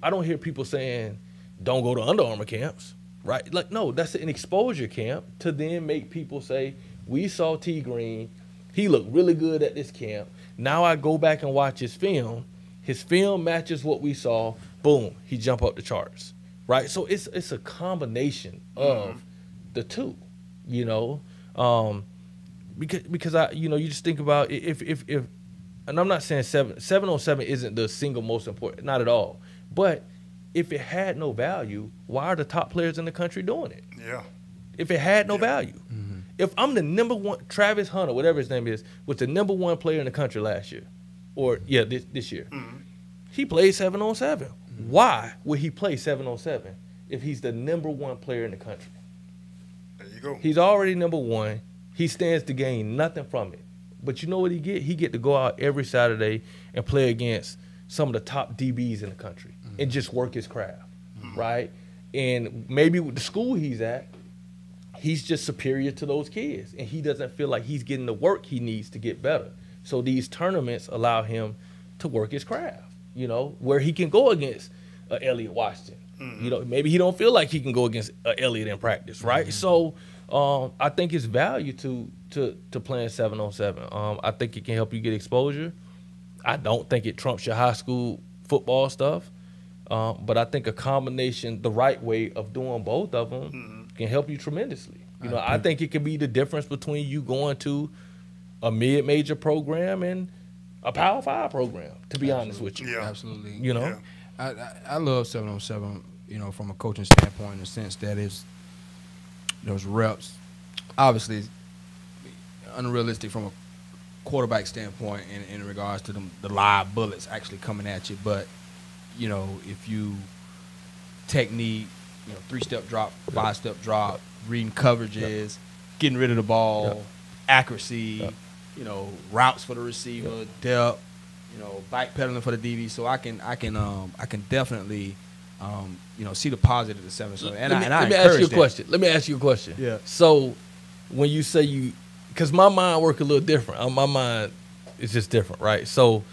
I don't hear people saying, don't go to Under Armour camps, right? Like, no, that's an exposure camp to then make people say, we saw T Green, he looked really good at this camp. Now I go back and watch his film matches what we saw, boom, he jump up the charts. Right, so it's a combination of the two, you know, because you just think about if and I'm not saying 707 isn't the single most important, not at all, but if it had no value, why are the top players in the country doing it? Yeah. If it had no value, if I'm the number one, Travis Hunter, whatever his name is, was the number one player in the country last year, or this year, he played 707. Why would he play 707 if he's the number one player in the country? There you go. He's already number one. He stands to gain nothing from it. But you know what he get? He get to go out every Saturday and play against some of the top DBs in the country and just work his craft, right? And maybe with the school he's at, he's just superior to those kids, and he doesn't feel like he's getting the work he needs to get better. So these tournaments allow him to work his craft, you know, where he can go against Elliot Washington. You know, maybe he don't feel like he can go against Elliot in practice, right? So I think it's value to playing 7-on-7. I think it can help you get exposure. I don't think it trumps your high school football stuff, but I think a combination, the right way of doing both of them, can help you tremendously. You know, I think it can be the difference between you going to a mid-major program and a Power 5 program, to be honest with you. Yeah. Absolutely. You know? I love 7-on-7, you know, from a coaching standpoint, in the sense that it's those reps. Obviously, unrealistic from a quarterback standpoint in regards to the live bullets actually coming at you. But, you know, if you technique, you know, 3-step drop, 5-step drop, reading coverages, getting rid of the ball, accuracy, you know, routes for the receiver, depth, you know, backpedaling for the DB. So I can definitely, you know, see the positive of 7-on-7. And let me ask you a question. Let me ask you a question. Yeah. So when you say because my mind work a little different. My mind is just different, right? So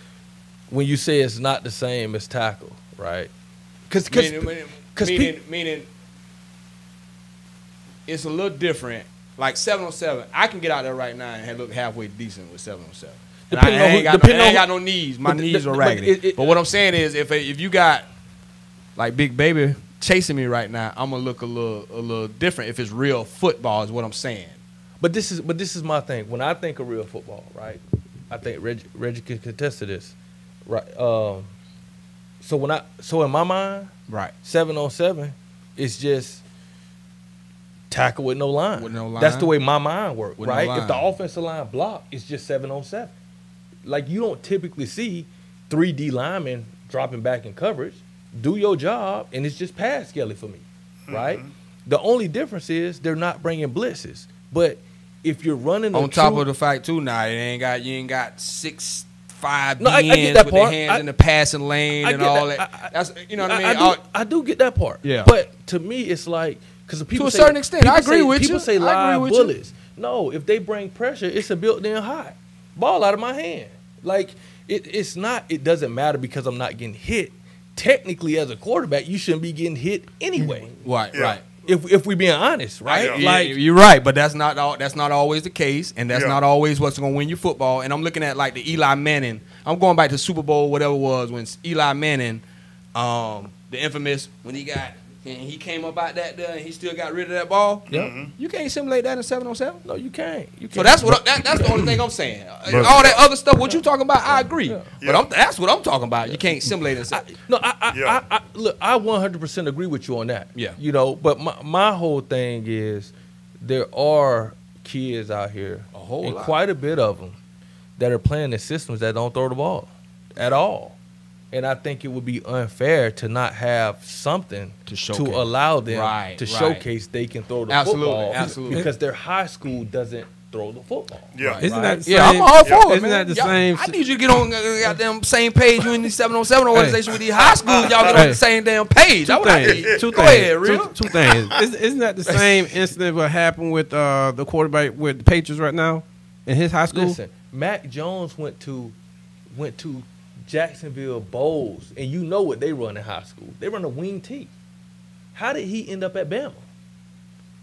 when you say it's not the same as tackle, right? Meaning it's a little different. Like 7-on-7, I can get out there right now and look halfway decent with 7-on-7. And I ain't got no knees. My knees are raggedy. But what I'm saying is, if you got like Big Baby chasing me right now, I'm gonna look a little different. If it's real football, is what I'm saying. But this is my thing. When I think of real football, right? I think Reggie can contest to this, right? So in my mind, right, 7-on-7 is just tackle with no line. With no line. That's the way my mind works, right? No if the offensive line block, it's just 7-on-7. Like, you don't typically see 3 D linemen dropping back in coverage. Do your job, and it's just pass skelly for me, right? The only difference is they're not bringing blitzes. But if you're running on top of the fact too, now you ain't got 6'5" No, I get that with part. their hands in the passing lane and all that. That's, you know what I mean. I do get that part. Yeah. But to me, it's like, because people to a certain extent, I agree with you. People say live bullets. No, if they bring pressure, it's a built-in hot ball out of my hand. Like, it's not. It doesn't matter because I'm not getting hit. Technically, as a quarterback, you shouldn't be getting hit anyway. Right. Yeah. Right. If we being honest, right? Yeah. Like, you're right, but that's not always the case, and that's not always what's going to win you football. And I'm looking at like the Eli Manning. I'm going back to Super Bowl, whatever it was, when Eli Manning, the infamous, when he came up out that there and he still got rid of that ball. Yeah. You can't simulate that in 7-on-7. No, you can't. So that's the only thing I'm saying. All that other stuff, what you talking about, I agree. Yeah. But that's what I'm talking about. You can't simulate it. Look, I 100% agree with you on that. Yeah. You know, but my whole thing is there are kids out here, and quite a bit of them, that are playing in systems that don't throw the ball at all. And I think it would be unfair to not have something to allow them to showcase they can throw the football. Absolutely. Because their high school doesn't throw the football. Yeah. Isn't that the same? Yeah, I'm all for it, Isn't that the Y'all, same? I need you to get on the goddamn same page. You in the 7-on-7 organization with these high schools. Y'all get on the same damn page. Two things. Go ahead, real. Two things. Isn't that the same incident what happened with the quarterback with the Patriots right now in his high school? Listen, Mac Jones went to Jacksonville Bowls, and you know what they run in high school. They run a wing T. How did he end up at Bama?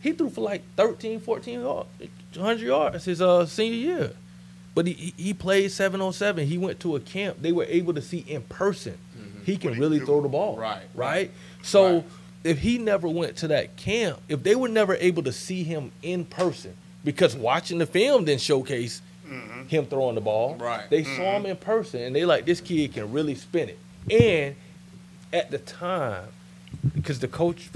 He threw for like 13, 14 yards, 100 yards his senior year. But he played 7-on-7. He went to a camp. They were able to see in person. He can really throw the ball. Right? So if he never went to that camp, if they were never able to see him in person, because watching the film didn't showcase him throwing the ball. Right. They saw him in person, and they like, this kid can really spin it. And at the time, because the coach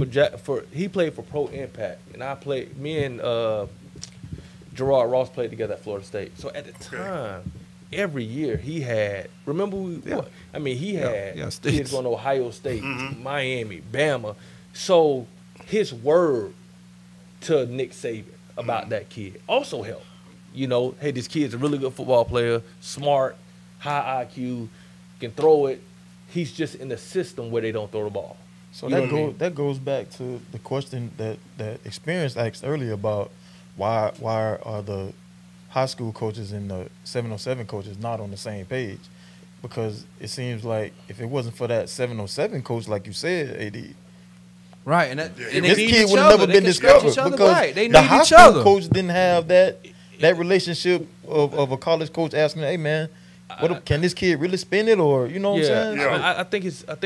he played for Pro Impact, and me and Gerard Ross played together at Florida State. So at the time, every year he had, he had kids going to Ohio State, Miami, Bama. So his word to Nick Saban about that kid also helped. You know, hey, this kid's a really good football player, smart, high IQ, can throw it. He's just in a system where they don't throw the ball. So You know what I mean? that goes back to the question that Experience asked earlier about why are the high school coaches and the 707 coaches not on the same page? Because it seems like if it wasn't for that 707 coach, like you said, AD, Right, and that, Yeah. and they this need kid each would have other. never They been can scratch discovered each other, because right. They the need high each school other. coach didn't have that relationship of a college coach asking, "Hey man, can this kid really spin it?" Or you know what I'm saying? Yeah. I think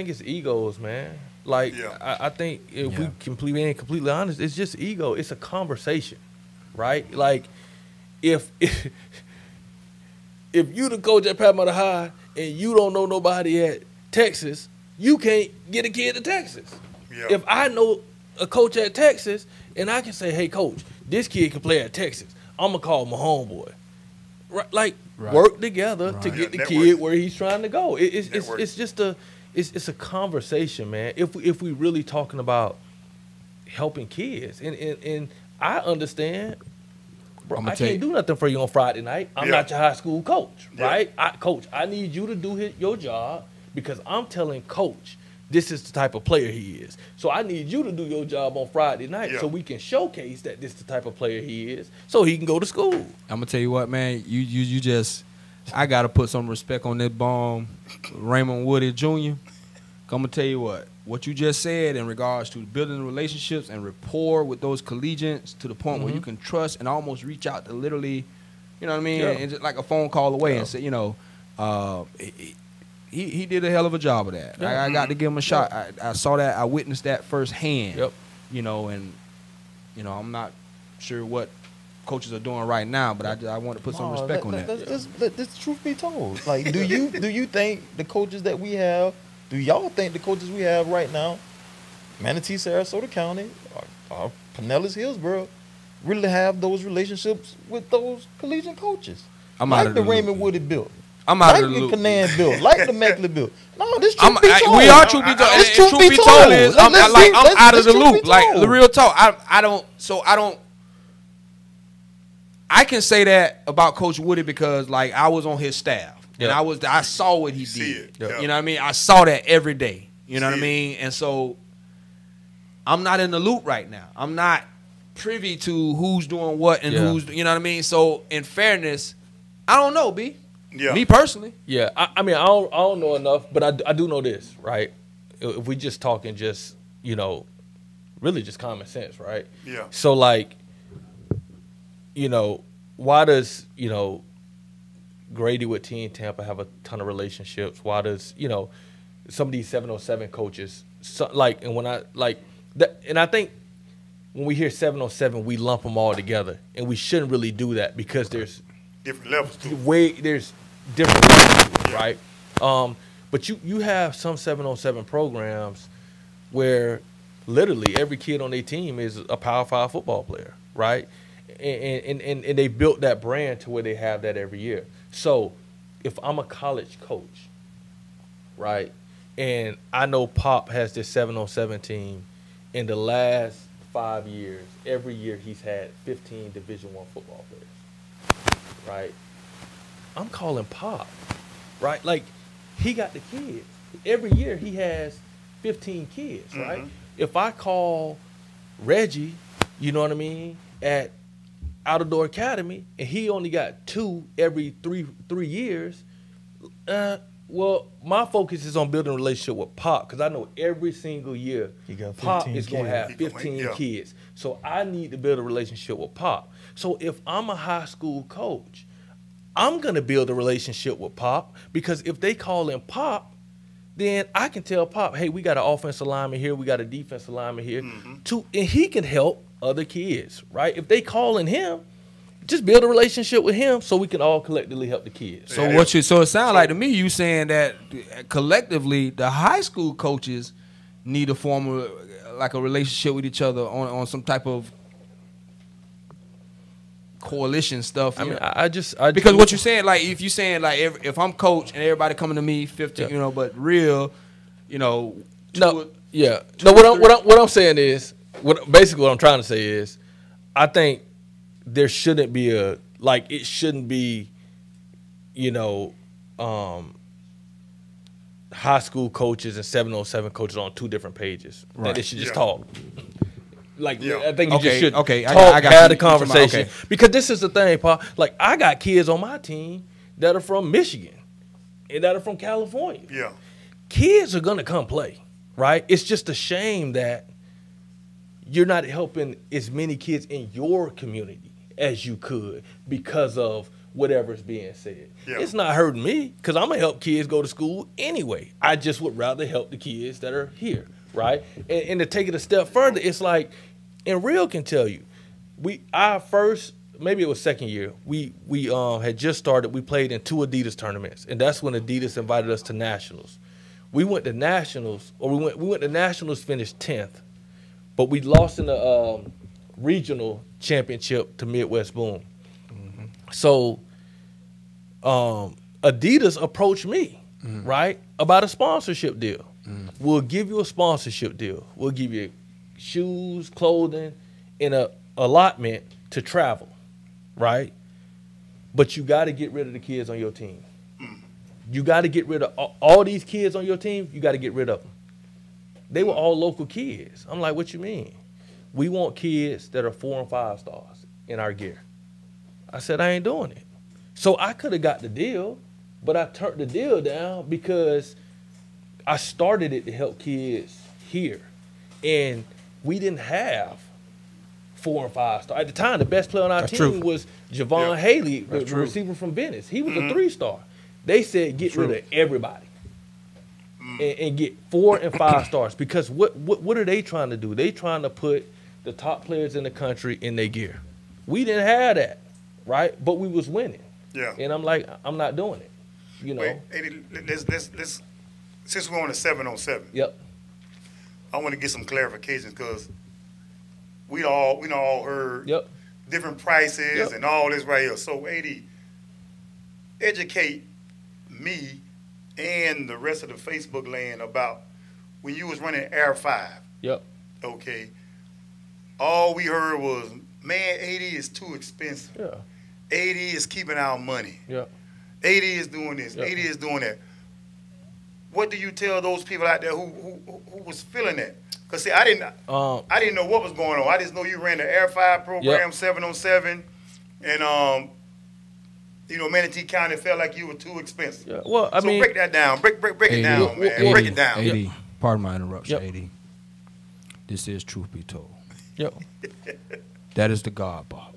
it's egos, man. Like Yeah. I think if we being completely honest, it's just ego. It's a conversation, right? Like if you the coach at Pat High and you don't know nobody at Texas, you can't get a kid to Texas. Yeah. If I know a coach at Texas and I can say, "Hey coach, this kid can play at Texas," I'm gonna call my homeboy. Right, like work together to get the Yeah, kid network. where he's trying to go. Network. It's just it's a conversation, man. If we really talking about helping kids, and I understand, bro, I'ma I tell can't you- do nothing for you on Friday night. I'm Yeah. not your high school coach, Yeah. right? Coach, I need you to do your job because I'm telling coach this is the type of player he is. So I need you to do your job on Friday night Yeah. so we can showcase that this is the type of player he is so he can go to school. I'm gonna tell you what, man. You just, I gotta put some respect on that bomb, Raymond Woody Jr. I'm gonna tell you what you just said in regards to building relationships and rapport with those collegians to the point where you can trust and almost reach out to literally, you know what I mean, Yeah. and just like a phone call away Yeah. and say, he did a hell of a job of that. Yeah. I got to give him a shot. I saw that. I witnessed that firsthand. Yep. And I'm not sure what coaches are doing right now, but I want to put some respect on that. Let's truth be told. Like, do you think the coaches that we have? Do y'all think the coaches we have right now, Manatee, Sarasota County, or Pinellas, Hillsborough, really have those relationships with those collegiate coaches? I'm out like of the the loop. Raymond Woody built. I'm out like of the loop. the Canaan built. Like the Mackley built. No, this truth be told. We are truth be told. This And truth truth be be told. told is I'm out of the truth be loop. Like told. the real talk. I don't. I can say that about Coach Woody because like I was on his staff and I saw what he see did. it. Yeah. You know what I mean? I saw that every day. You know what I See it. mean? And so I'm not in the loop right now. I'm not privy to who's doing what and who's, you know what I mean? So in fairness, I don't know, B. Yeah. Me personally. Yeah, I mean, I don't know enough, but I do know this, right? If we just talking just, really just common sense, right? Yeah. So, like, why does, Grady with Team Tampa have a ton of relationships? Why does, some of these 707 coaches, and when I, and I think when we hear 707, we lump them all together, and we shouldn't really do that because there's Different levels too. there's different levels to it, right? But you have some 707 programs where literally every kid on their team is a Power 5 football player, right? And they built that brand to where they have that every year. So if I'm a college coach, right, and I know Pop has this 707 team, in the last 5 years, every year he's had 15 Division I football players, right? I'm calling Pop, right? Like, he got the kids. Every year he has 15 kids, right? If I call Reggie, you know what I mean, at Out of Door Academy, and he only got 2 every three years, well, my focus is on building a relationship with Pop because I know every single year He got Pop 15 is going to have kids. 15 Yeah. kids. So I need to build a relationship with Pop. So if I'm a high school coach, I'm going to build a relationship with Pop because if they call in Pop, then I can tell Pop, hey, we got an offensive lineman here, we got a defensive lineman here, and he can help other kids, right? If they call in him, just build a relationship with him so we can all collectively help the kids. So so it sounds like to me you saying that collectively the high school coaches need to form a relationship with each other on some type of coalition stuff. I mean, know? I just because what you're saying, like if you're saying like if I'm coach and everybody coming to me 15, but real, No, what I'm saying is, basically what I'm trying to say is, I think there shouldn't be it shouldn't be, high school coaches and 707 coaches on 2 different pages. Right. That they should just talk. Like, I think you just should talk, have the conversation. Because this is the thing, Paul. Like, I got kids on my team that are from Michigan and that are from California. Yeah. Kids are going to come play, right? It's just a shame that you're not helping as many kids in your community as you could because of whatever's being said. Yeah. It's not hurting me because I'm going to help kids go to school anyway. I just would rather help the kids that are here, right? And to take it a step further, it's like, and Real can tell you, our first, maybe it was second year, we had just started, we played in 2 Adidas tournaments, and that's when Adidas invited us to nationals. We went to nationals, or we went to nationals, finished 10th, but we lost in the regional championship to Midwest Boom. Mm-hmm. So Adidas approached me, right, about a sponsorship deal. We'll give you a sponsorship deal. We'll give you shoes, clothing, and a allotment to travel, right? But you got to get rid of the kids on your team. You got to get rid of all these kids on your team. You got to get rid of them. They were all local kids. I'm like, what you mean? We want kids that are 4 and 5 stars in our gear. I said, I ain't doing it. So I could have got the deal, but I turned the deal down because I started it to help kids here. And we didn't have 4 and 5 stars. At the time, the best player on our team was Javon Haley, the receiver from Venice. He was a 3-star. They said get rid of everybody and get 4 and 5 stars because what are they trying to do? They trying to put the top players in the country in their gear. We didn't have that, right? But we was winning. Yeah. And I'm like, I'm not doing it. You know. Wait, Eddie, let's since we're on the 707. Yep. I want to get some clarifications because we all heard different prices and all this right here. So, AD, educate me and the rest of the Facebook land about when you was running Air 5. Yep. Okay. All we heard was, man, 80 is too expensive. Yeah. 80 is keeping our money. Yeah. 80 is doing this. 80 is doing that. What do you tell those people out there who was feeling that? Because, see, I didn't know what was going on. I just know you ran the Air 5 program, 707, and, you know, Manatee County felt like you were too expensive. Yeah. Well, I mean, break that down. Break it down, man. Break it down. 80, pardon my interruption, 80. This is Truth Be Told. Yep. That is the God Bob.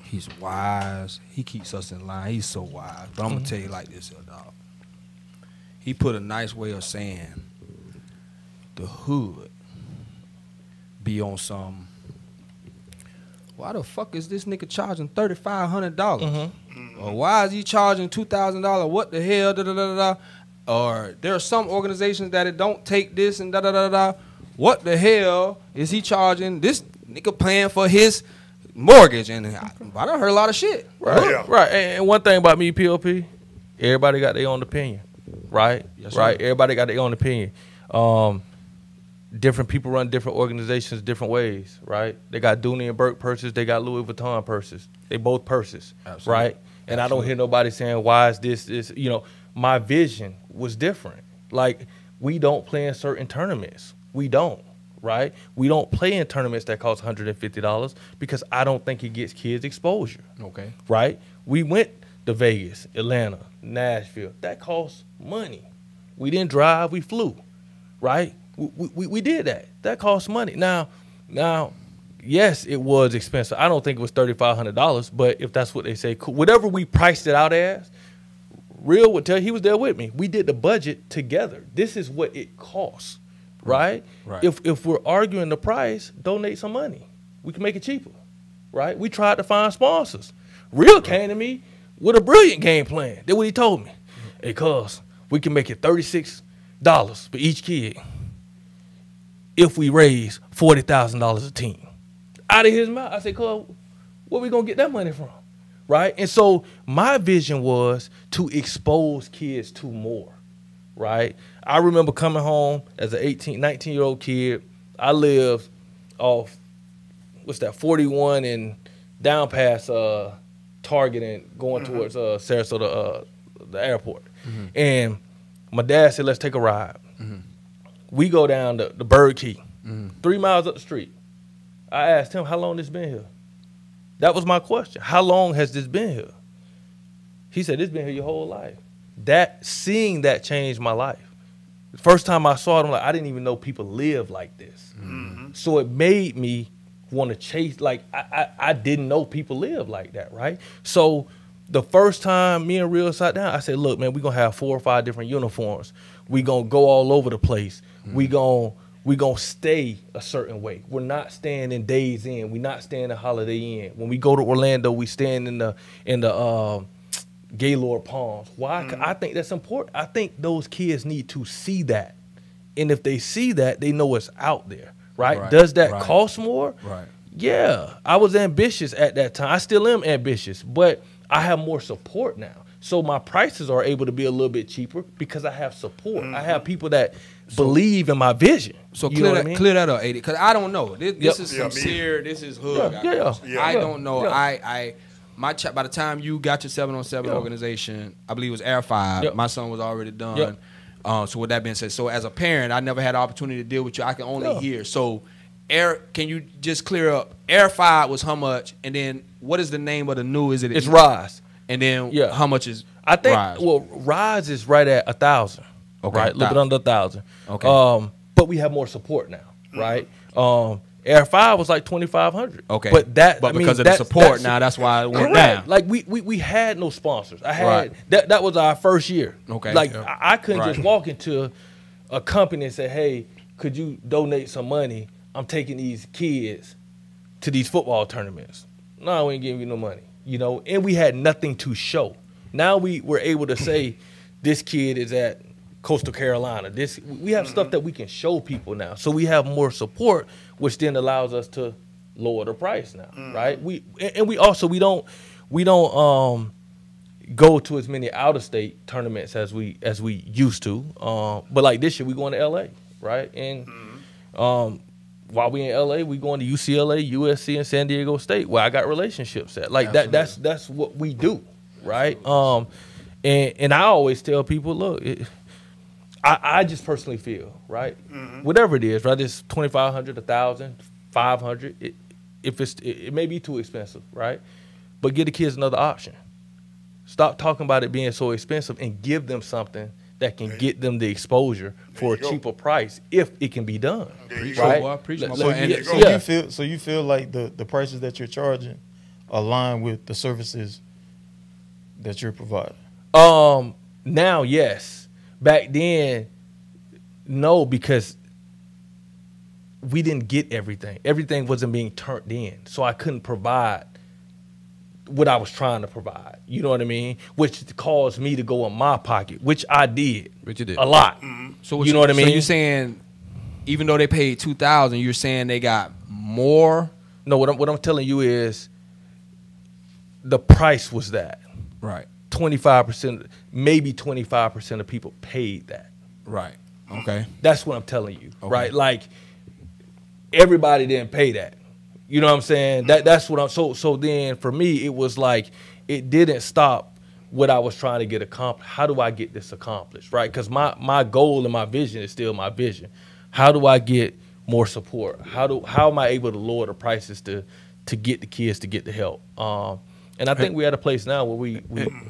He's wise. He keeps us in line. He's so wise. But I'm going to tell you like this, dog. He put a nice way of saying the hood be on some, why the fuck is this nigga charging $3,500? Or why is he charging $2,000? What the hell? Da, da, da, da. Or there are some organizations that it don't take this and da da da da. What the hell is he charging? This nigga paying for his mortgage, and I done heard a lot of shit. Right, right. And one thing about me, POP, everybody got their own opinion, right? Yes, right. Everybody got their own opinion. Different people run different organizations different ways, right? They got Dooney and Burke purses. They got Louis Vuitton purses. They both purses, right? And I don't hear nobody saying, why is this? You know, my vision was different. Like, we don't play in certain tournaments. We don't, right? We don't play in tournaments that cost $150 because I don't think it gets kids exposure. Okay. Right? We went to Vegas, Atlanta, Nashville. That costs money. We didn't drive, we flew, right? We did that. That costs money. Now, yes, it was expensive. I don't think it was $3,500, but if that's what they say, cool. Whatever we priced it out as, Real would tell you, he was there with me. We did the budget together. This is what it costs, right? If we're arguing the price, donate some money. We can make it cheaper, right? We tried to find sponsors. Real came to me with a brilliant game plan. That's what he told me. Hey, cuz, we can make it $36 for each kid if we raise $40,000 a team. Out of his mouth, I said, cuz, where we going to get that money from? Right? And so my vision was to expose kids to more, right? I remember coming home as an 18, 19-year-old kid. I lived off, 41 and down past Target and going towards Sarasota, the airport. And my dad said, let's take a ride. We go down the Bird Key, 3 miles up the street. I asked him, how long this been here? That was my question. How long has this been here? He said, it's been here your whole life. Seeing that changed my life. The first time I saw it, I'm like, I didn't even know people live like this. So it made me want to chase, like, I didn't know people live like that, right? So the first time me and Real sat down, I said, look, man, we're going to have 4 or 5 different uniforms. We're going to go all over the place. We're going to stay a certain way. We're not staying in Days Inn. We're not staying in Holiday Inn. When we go to Orlando, we staying in the Gaylord Palms. Why? I think that's important. I think those kids need to see that. And if they see that, they know it's out there, right? Does that cost more? Right. Yeah. I was ambitious at that time. I still am ambitious, but I have more support now. So my prices are able to be a little bit cheaper because I have support. I have people that believe in my vision. So clear that up, 80, because I don't know. This is sincere. This is hood. I don't know. By the time you got your 7-on-7 organization, I believe it was Air 5. My son was already done. So with that being said, so as a parent, I never had the opportunity to deal with you. I can only hear. So can you just clear up? Air 5 was how much? And then what is the name of the new? It's Rise. And then how much is I think Rise? Well, Rise is right at 1,000. Okay. Right? A little bit under 1,000. Okay. But we have more support now, right? Air 5 was like 2,500. Okay. But because of the support now, that's why it went down. Like we had no sponsors. That was our first year. Okay. Like I couldn't just walk into a company and say, hey, could you donate some money? I'm taking these kids to these football tournaments. No, we ain't giving you no money. You know, and we had nothing to show. Now we were able to say, this kid is at Coastal Carolina. We have stuff that we can show people now. So we have more support, which then allows us to lower the price now, right? We don't go to as many out of state tournaments as we used to. But like this year, we going to LA, right? And while we in LA, we going to UCLA, USC, and San Diego State, where I got relationships at. Like that's what we do, right? And I always tell people, look, I just personally feel, right? Whatever it is, right? It's 2,500, 1,000, 500. It may be too expensive, right? But give the kids another option. Stop talking about it being so expensive and give them something that can get them the exposure for a cheaper price if it can be done. Right? So you feel like the prices that you're charging align with the services that you're providing? Now, yes. Back then, no, because we didn't get everything. Everything wasn't being turned in, so I couldn't provide what I was trying to provide. You know what I mean? Which caused me to go in my pocket, which I did. Which you did. A lot. So you know what I mean? So you're saying, even though they paid $2,000, you're saying they got more? No, what I'm telling you is the price was that. Right. 25%, maybe 25% of people paid that. Right. Okay. That's what I'm telling you. Okay. Right? Like, everybody didn't pay that. You know what I'm saying? That's what I'm so then for me it was like it didn't stop what I was trying to get accomplished. How do I get this accomplished? Right? Because my goal and my vision is still my vision. How do I get more support? How am I able to lower the prices to get the kids to get the help? And I think we're at a place now where we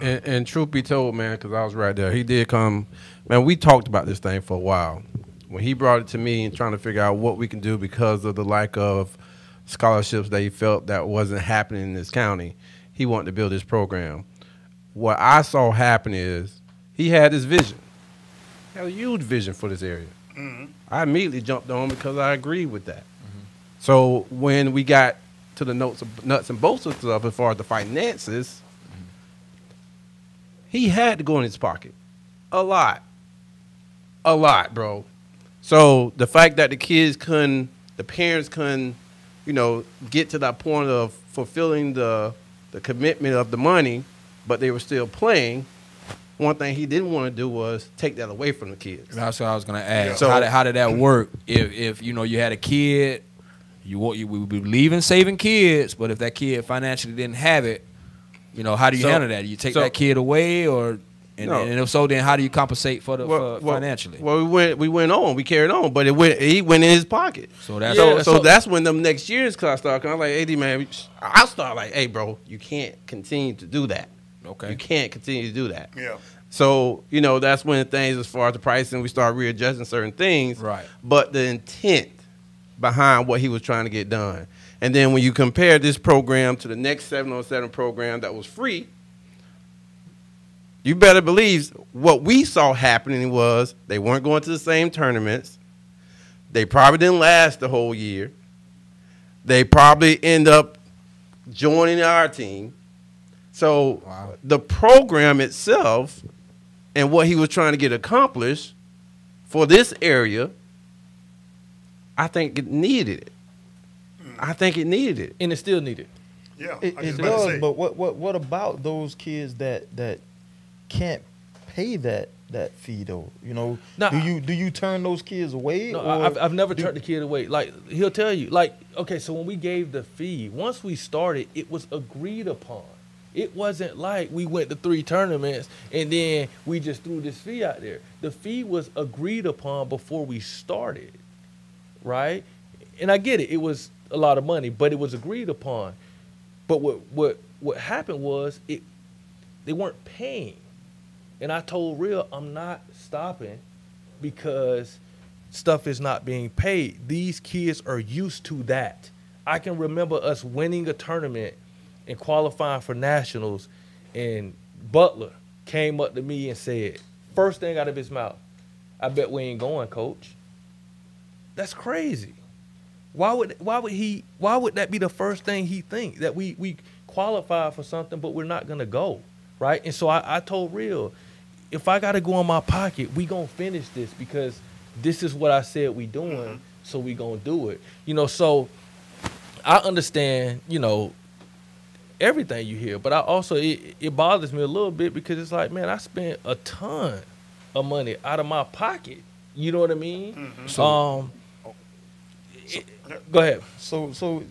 and truth be told, man, because I was right there. He did come, man. We talked about this thing for a while. When he brought it to me and trying to figure out what we can do because of the lack of scholarships that he felt that wasn't happening in this county, he wanted to build this program. What I saw happen is he had this vision. He had a huge vision for this area. I immediately jumped on because I agreed with that. So when we got to the nuts and bolts of stuff as far as the finances, he had to go in his pocket. A lot, bro. So the fact that the parents couldn't, get to that point of fulfilling the commitment of the money, but they were still playing. One thing he didn't want to do was take that away from the kids. That's what I was going to ask. So how did that work? If you had a kid, we believe in saving kids, but if that kid financially didn't have it, how do you handle that? Do you take that kid away, or And if so, then how do you compensate for the financially? Well, we went on, we carried on, but he went in his pocket. So that's so that's when them next years started coming. I'm like, AD man, I start like, hey bro, you can't continue to do that. Okay, you can't continue to do that. Yeah. So that's when things, as far as the pricing, we start readjusting certain things. Right. But the intent behind what he was trying to get done, and then when you compare this program to the next 7-on-7 program that was free. You better believe what we saw happening was they weren't going to the same tournaments. They probably didn't last the whole year. They probably end up joining our team. So the program itself and what he was trying to get accomplished for this area, I think it needed it. I think it needed it. And it still needed. Yeah, it does. But what about those kids that can't pay that fee though? Do you turn those kids away? No, I've never turned the kid away. Like he'll tell you, okay, so when we gave the fee, once we started, it was agreed upon. It wasn't like we went to 3 tournaments and then we just threw this fee out there. The fee was agreed upon before we started, right? And I get it. It was a lot of money, but it was agreed upon. But what happened was they weren't paying. And I told Real, I'm not stopping because stuff is not being paid. These kids are used to that. I can remember us winning a tournament and qualifying for nationals, and Butler came up to me and said, first thing out of his mouth, I bet we ain't going, coach. That's crazy. Why would that be the first thing he think, that we qualify for something but we're not gonna go, right? And so I told Real, if I gotta go in my pocket, we gonna finish this because this is what I said we doing, so we gonna do it. So I understand, everything you hear, but I also it bothers me a little bit because it's like, man, I spent a ton of money out of my pocket. You know what I mean? Mm-hmm. Go ahead. So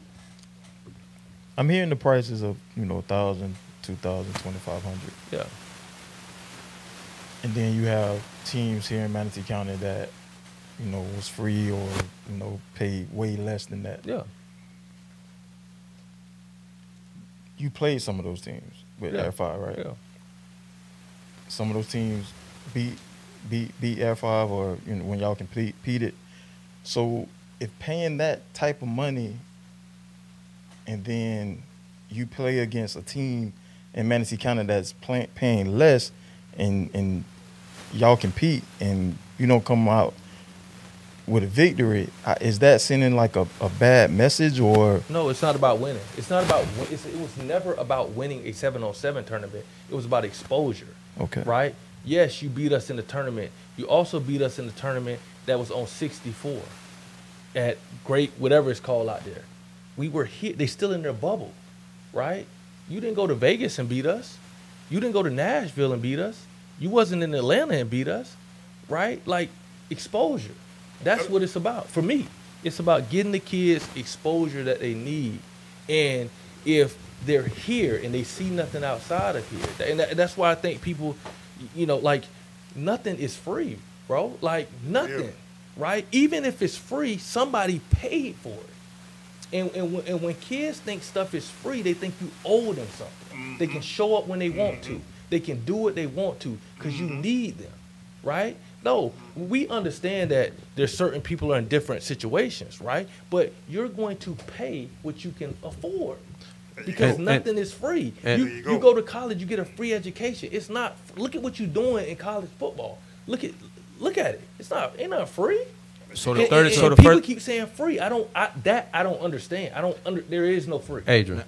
I'm hearing the prices of $1,000, $2,000, $2,500. Yeah. And then you have teams here in Manatee County that was free or paid way less than that. Yeah. You played some of those teams with Air 5, right? Yeah. Some of those teams beat Air 5 or when y'all competed. So if paying that type of money and then you play against a team in Manatee County that's paying less and y'all compete and you don't come out with a victory, is that sending like a bad message? Or no, it's not about winning. It's not about. It was never about winning a 7-on-7 tournament. It was about exposure. Okay. Right? Yes, you beat us in the tournament. You also beat us in the tournament that was on 64 at Great whatever it's called out there. We were here. They still in their bubble, right? You didn't go to Vegas and beat us. You didn't go to Nashville and beat us. You wasn't in Atlanta and beat us, right? Like exposure. That's what it's about. For me, it's about getting the kids exposure that they need. And if they're here and they see nothing outside of here, and that's why I think people, like nothing is free, bro. Like nothing, right? Even if it's free, somebody paid for it. And when kids think stuff is free, they think you owe them something. Mm-hmm. They can show up when they want to. They can do what they want to because you need them, right? No, we understand that there's certain people are in different situations, right? But you're going to pay what you can afford because nothing is free. You go to college, you get a free education. It's not. Look at what you're doing in college football. Look at it. Ain't not free. So people keep saying free. I don't understand. There is no free. Adrian,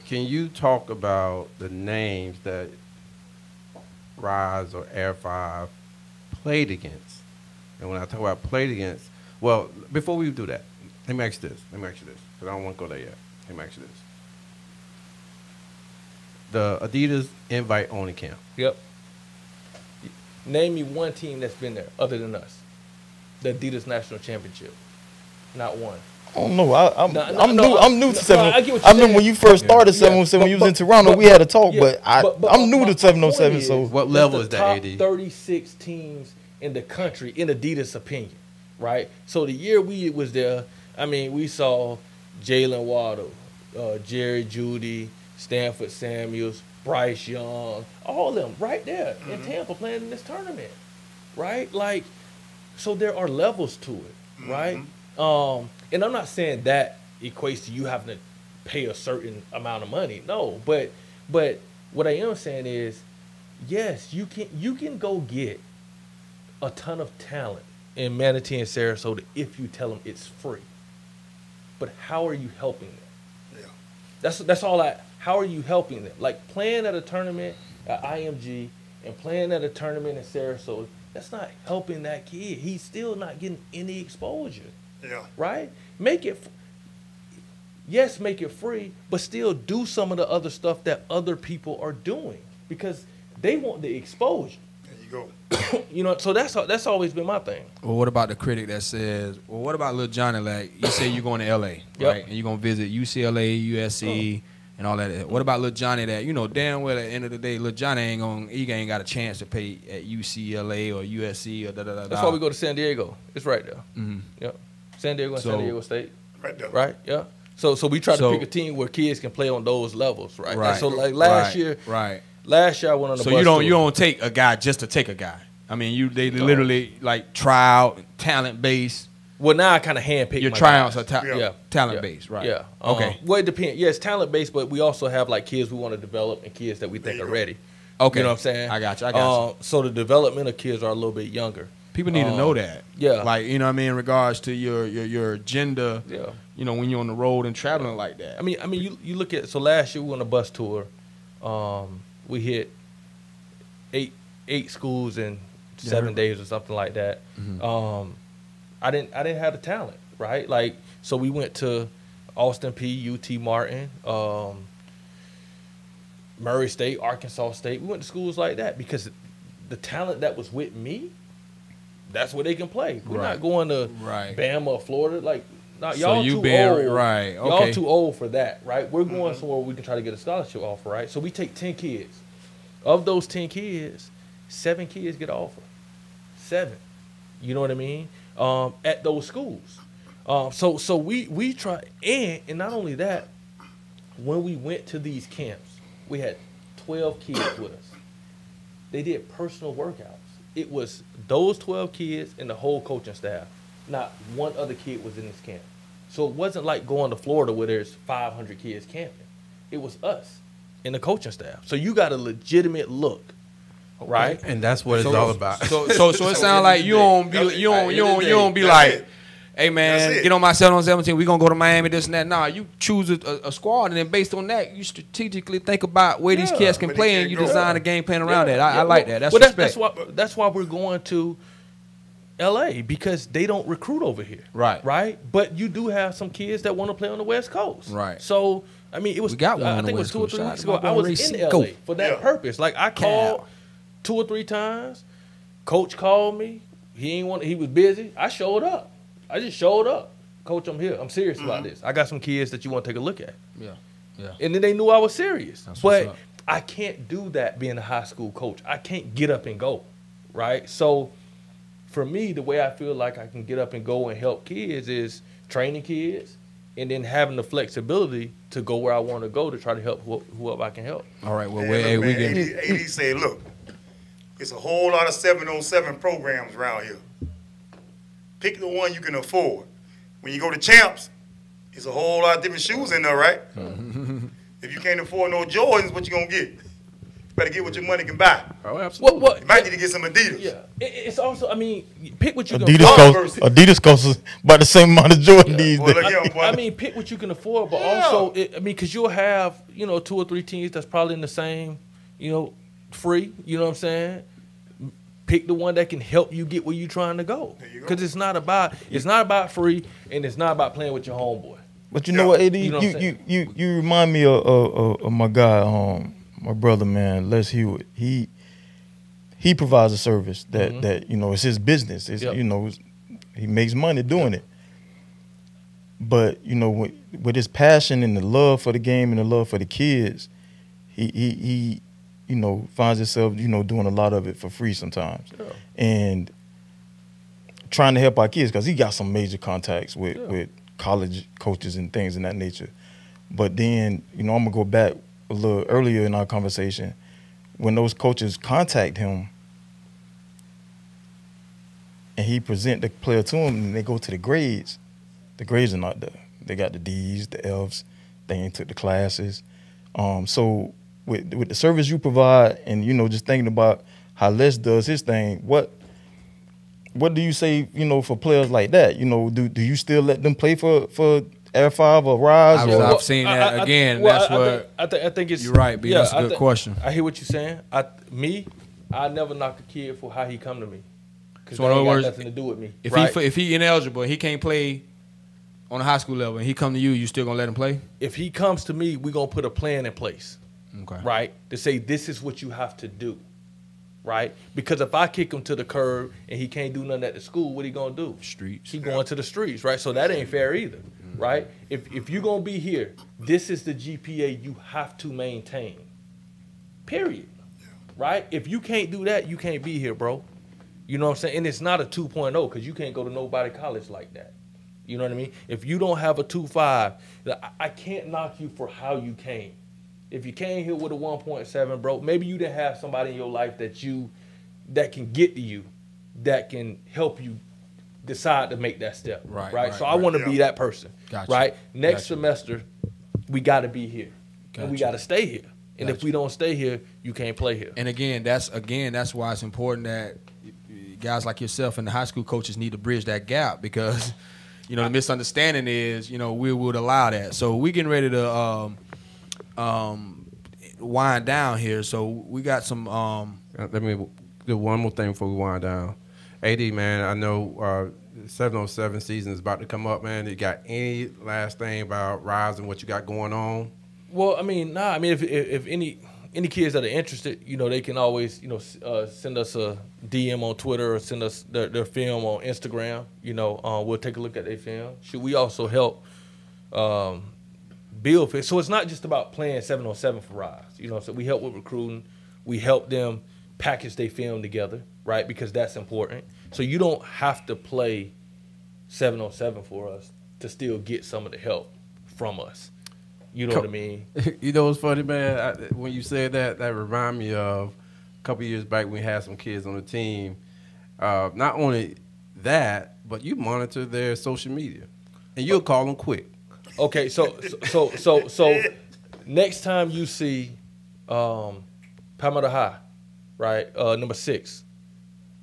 can you talk about the names that Rise or Air 5 played against? And when I talk about played against, well, before we do that, let me ask you this, because I don't want to go there yet. Let me ask you this. The Adidas invite only camp. Yep. Name me one team that's been there other than us. The Adidas National Championship. Not one. I don't know. I'm new to 707. I get what you're I remember saying. when you first started 707 when you was in Toronto. We had a talk, but I'm new to 707. Is, So what level is the that, top AD? 36 teams in the country, in Adidas' opinion, right? So the year we was there, I mean, we saw Jalen Waddle, Jerry Jeudy, Stanford Samuels, Bryce Young, all of them right there in Tampa playing in this tournament, right? Like, so there are levels to it, right? And I'm not saying that equates to you having to pay a certain amount of money. No, but what I am saying is, yes, you can go get a ton of talent in Manatee and Sarasota if you tell them it's free. But how are you helping them? Yeah. That's all how are you helping them? Like playing at a tournament at IMG and playing at a tournament in Sarasota, that's not helping that kid. He's still not getting any exposure. Yeah. Right? Make it free, but still do some of the other stuff that other people are doing because they want the exposure. There you go. You know, so that's always been my thing. Well, what about the critic that says, well, what about little Johnny? Like, you say you're going to L.A., right? And you're going to visit UCLA, USC, and all that. What about little Johnny that, you know, damn well at the end of the day, little Johnny ain't got a chance to pay at UCLA or USC or da-da-da-da. That's why we go to San Diego. It's right there. Yep. San Diego and San Diego State. Right there. Right? Yeah. So we try to pick a team where kids can play on those levels, right? So like last year I went on the bus So you don't take a guy just to take a guy. I mean, they literally like try out talent based. Well, now I kind of handpick. Your tryouts are talent based, right? Yeah. Okay. Well, it depends. Yeah, it's talent based, but we also have like kids we want to develop and kids that we think are ready. Okay. You know what I'm saying? I got you. So the development of kids are a little bit younger. People need to know that. Yeah. Like, you know what I mean, in regards to your agenda. Yeah. You know, when you're on the road and traveling like that. I mean, you look at, so last year we went on a bus tour. We hit eight schools in 7 days or something like that. I didn't have the talent, right? Like, so we went to Austin P, UT Martin, Murray State, Arkansas State. We went to schools like that because the talent that was with me, that's where they can play. We're not going to Bama or Florida. Like, y'all too old. Right. Okay. Y'all too old for that, right? We're going somewhere where we can try to get a scholarship offer, right? So we take 10 kids. Of those 10 kids, 7 kids get offered. 7. You know what I mean? At those schools. So we try, and not only that, when we went to these camps, we had 12 kids with us. They did personal workouts. It was those 12 kids and the whole coaching staff. Not one other kid was in this camp. So it wasn't like going to Florida where there's 500 kids camping. It was us and the coaching staff. So you got a legitimate look, right? And that's what it's all about. So it sounds like you don't be like, hey man, get on my 7-on-17. We gonna go to Miami, this and that. Nah, you choose a squad, and then based on that, you strategically think about where these kids can play, and you design a game plan around that. I like that. That's respect. That's why we're going to LA, because they don't recruit over here. Right. But you do have some kids that want to play on the West Coast. Right. So I mean, it was. We got one I think it was 2 or 3 weeks ago. I was in LA for that purpose. Like I called 2 or 3 times. Coach called me. He was busy. I showed up. I just showed up. Coach, I'm here. I'm serious about this. I got some kids that you want to take a look at. Yeah. And then they knew I was serious. But I can't do that being a high school coach. I can't get up and go, right? So for me, the way I feel like I can get up and go and help kids is training kids and then having the flexibility to go where I want to go to try to help whoever I can help. All right. Well, AD said, look, it's a whole lot of 7-on-7 programs around here. Pick the one you can afford. When you go to Champs, it's a whole lot of different shoes in there, right? If you can't afford no Jordans, what you gonna get? You better get what your money can buy. Oh, absolutely. You might need to get some Adidas. Yeah, it's also, I mean, pick what you can afford. Adidas costs about the same amount of Jordan these days. I mean, pick what you can afford, but also, because you'll have, 2 or 3 teams that's probably in the same, free. You know what I'm saying? Pick the one that can help you get where you're trying to go. Because it's not about free, and it's not about playing with your homeboy. But you know what, AD? You remind me of my guy, my brother, man, Les Hewitt. He provides a service that it's his business. It's he makes money doing it. But you know, with his passion and the love for the game and the love for the kids, he you know, finds himself, you know, doing a lot of it for free sometimes, and trying to help our kids because he got some major contacts with college coaches and things in that nature. But then, you know, I'm gonna go back a little earlier in our conversation when those coaches contact him and he present the player to them and they go to the grades are not there. They got the D's, the F's, they ain't took the classes. So with the service you provide and, you know, just thinking about how Les does his thing, what do you say, you know, for players like that? You know, do you still let them play for Air 5 or Rise? I've seen that again. I think it's, you're right, B. That's a good question. I hear what you're saying. I never knock a kid for how he come to me. Because So that in ain't other got words, nothing to do with me. If he ineligible, he can't play on a high school level, and he come to you still gonna let him play? If he comes to me, we're gonna put a plan in place. Okay. Right? To say this is what you have to do. Right? Because if I kick him to the curb and he can't do nothing at the school, what he gonna do? Streets. He going to the streets, right? So that ain't fair either. Right? If you're gonna be here, this is the GPA you have to maintain. Period. Right? If you can't do that, you can't be here, bro. You know what I'm saying? And it's not a 2.0 because you can't go to nobody college like that. You know what I mean? If you don't have a 2.5, I can't knock you for how you came. If you came here with a 1.7, bro, maybe you didn't have somebody in your life that can get to you, that can help you decide to make that step. Right. So I want to be that person. Gotcha. Right? Next semester, we got to be here. And we got to stay here. And if we don't stay here, you can't play here. And again, that's why it's important that guys like yourself and the high school coaches need to bridge that gap because, you know, the misunderstanding is, you know, we would allow that. So we getting ready to wind down here. So we got some. Let me do one more thing before we wind down. AD, man, I know 707 season is about to come up, man. You got any last thing about Rise and what you got going on? Well, I mean, if any kids that are interested, you know, they can always, you know, send us a DM on Twitter or send us their film on Instagram. You know, we'll take a look at their film. Should we also help build it? So it's not just about playing 707 for Rise. You know, so we help with recruiting. We help them package their film together, right? Because that's important. So you don't have to play 707 for us to still get some of the help from us. You know what I mean? You know what's funny, man? When you said that remind me of a couple years back when we had some kids on the team. Not only that, but you monitor their social media, and you'll call them quick. Okay, so next time you see Palmetto High, right? Number 6,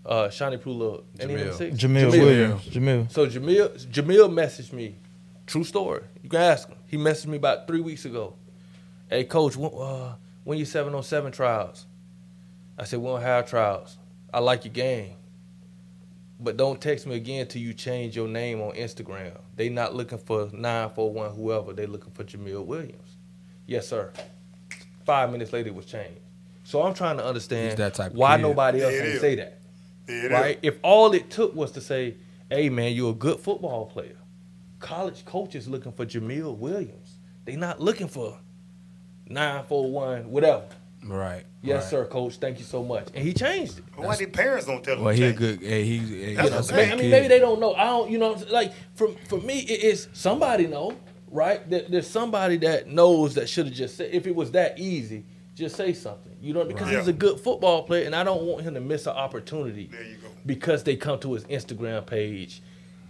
Shawnee Pula, number 6? Jamil Williams. Jamil. So Jamil messaged me. True story. You can ask him. He messaged me about 3 weeks ago. Hey, Coach, when you 707 trials? I said, we don't have trials. I like your game. But don't text me again till you change your name on Instagram. They not looking for 941 whoever. They looking for Jamil Williams. Yes, sir. 5 minutes later, it was changed. So I'm trying to understand why nobody else can say that. Right? If all it took was to say, hey, man, you're a good football player. College coaches looking for Jamil Williams. They not looking for 941 whatever. Right. Yes, sir, Coach. Thank you so much. And he changed it. Why their parents don't tell them? Well, he a good. That's I mean, maybe they don't know. I don't. You know, like for me, it's somebody know, right? There's somebody that knows that should have just said. If it was that easy, just say something. You know, because he's a good football player, and I don't want him to miss an opportunity. There you go. Because they come to his Instagram page,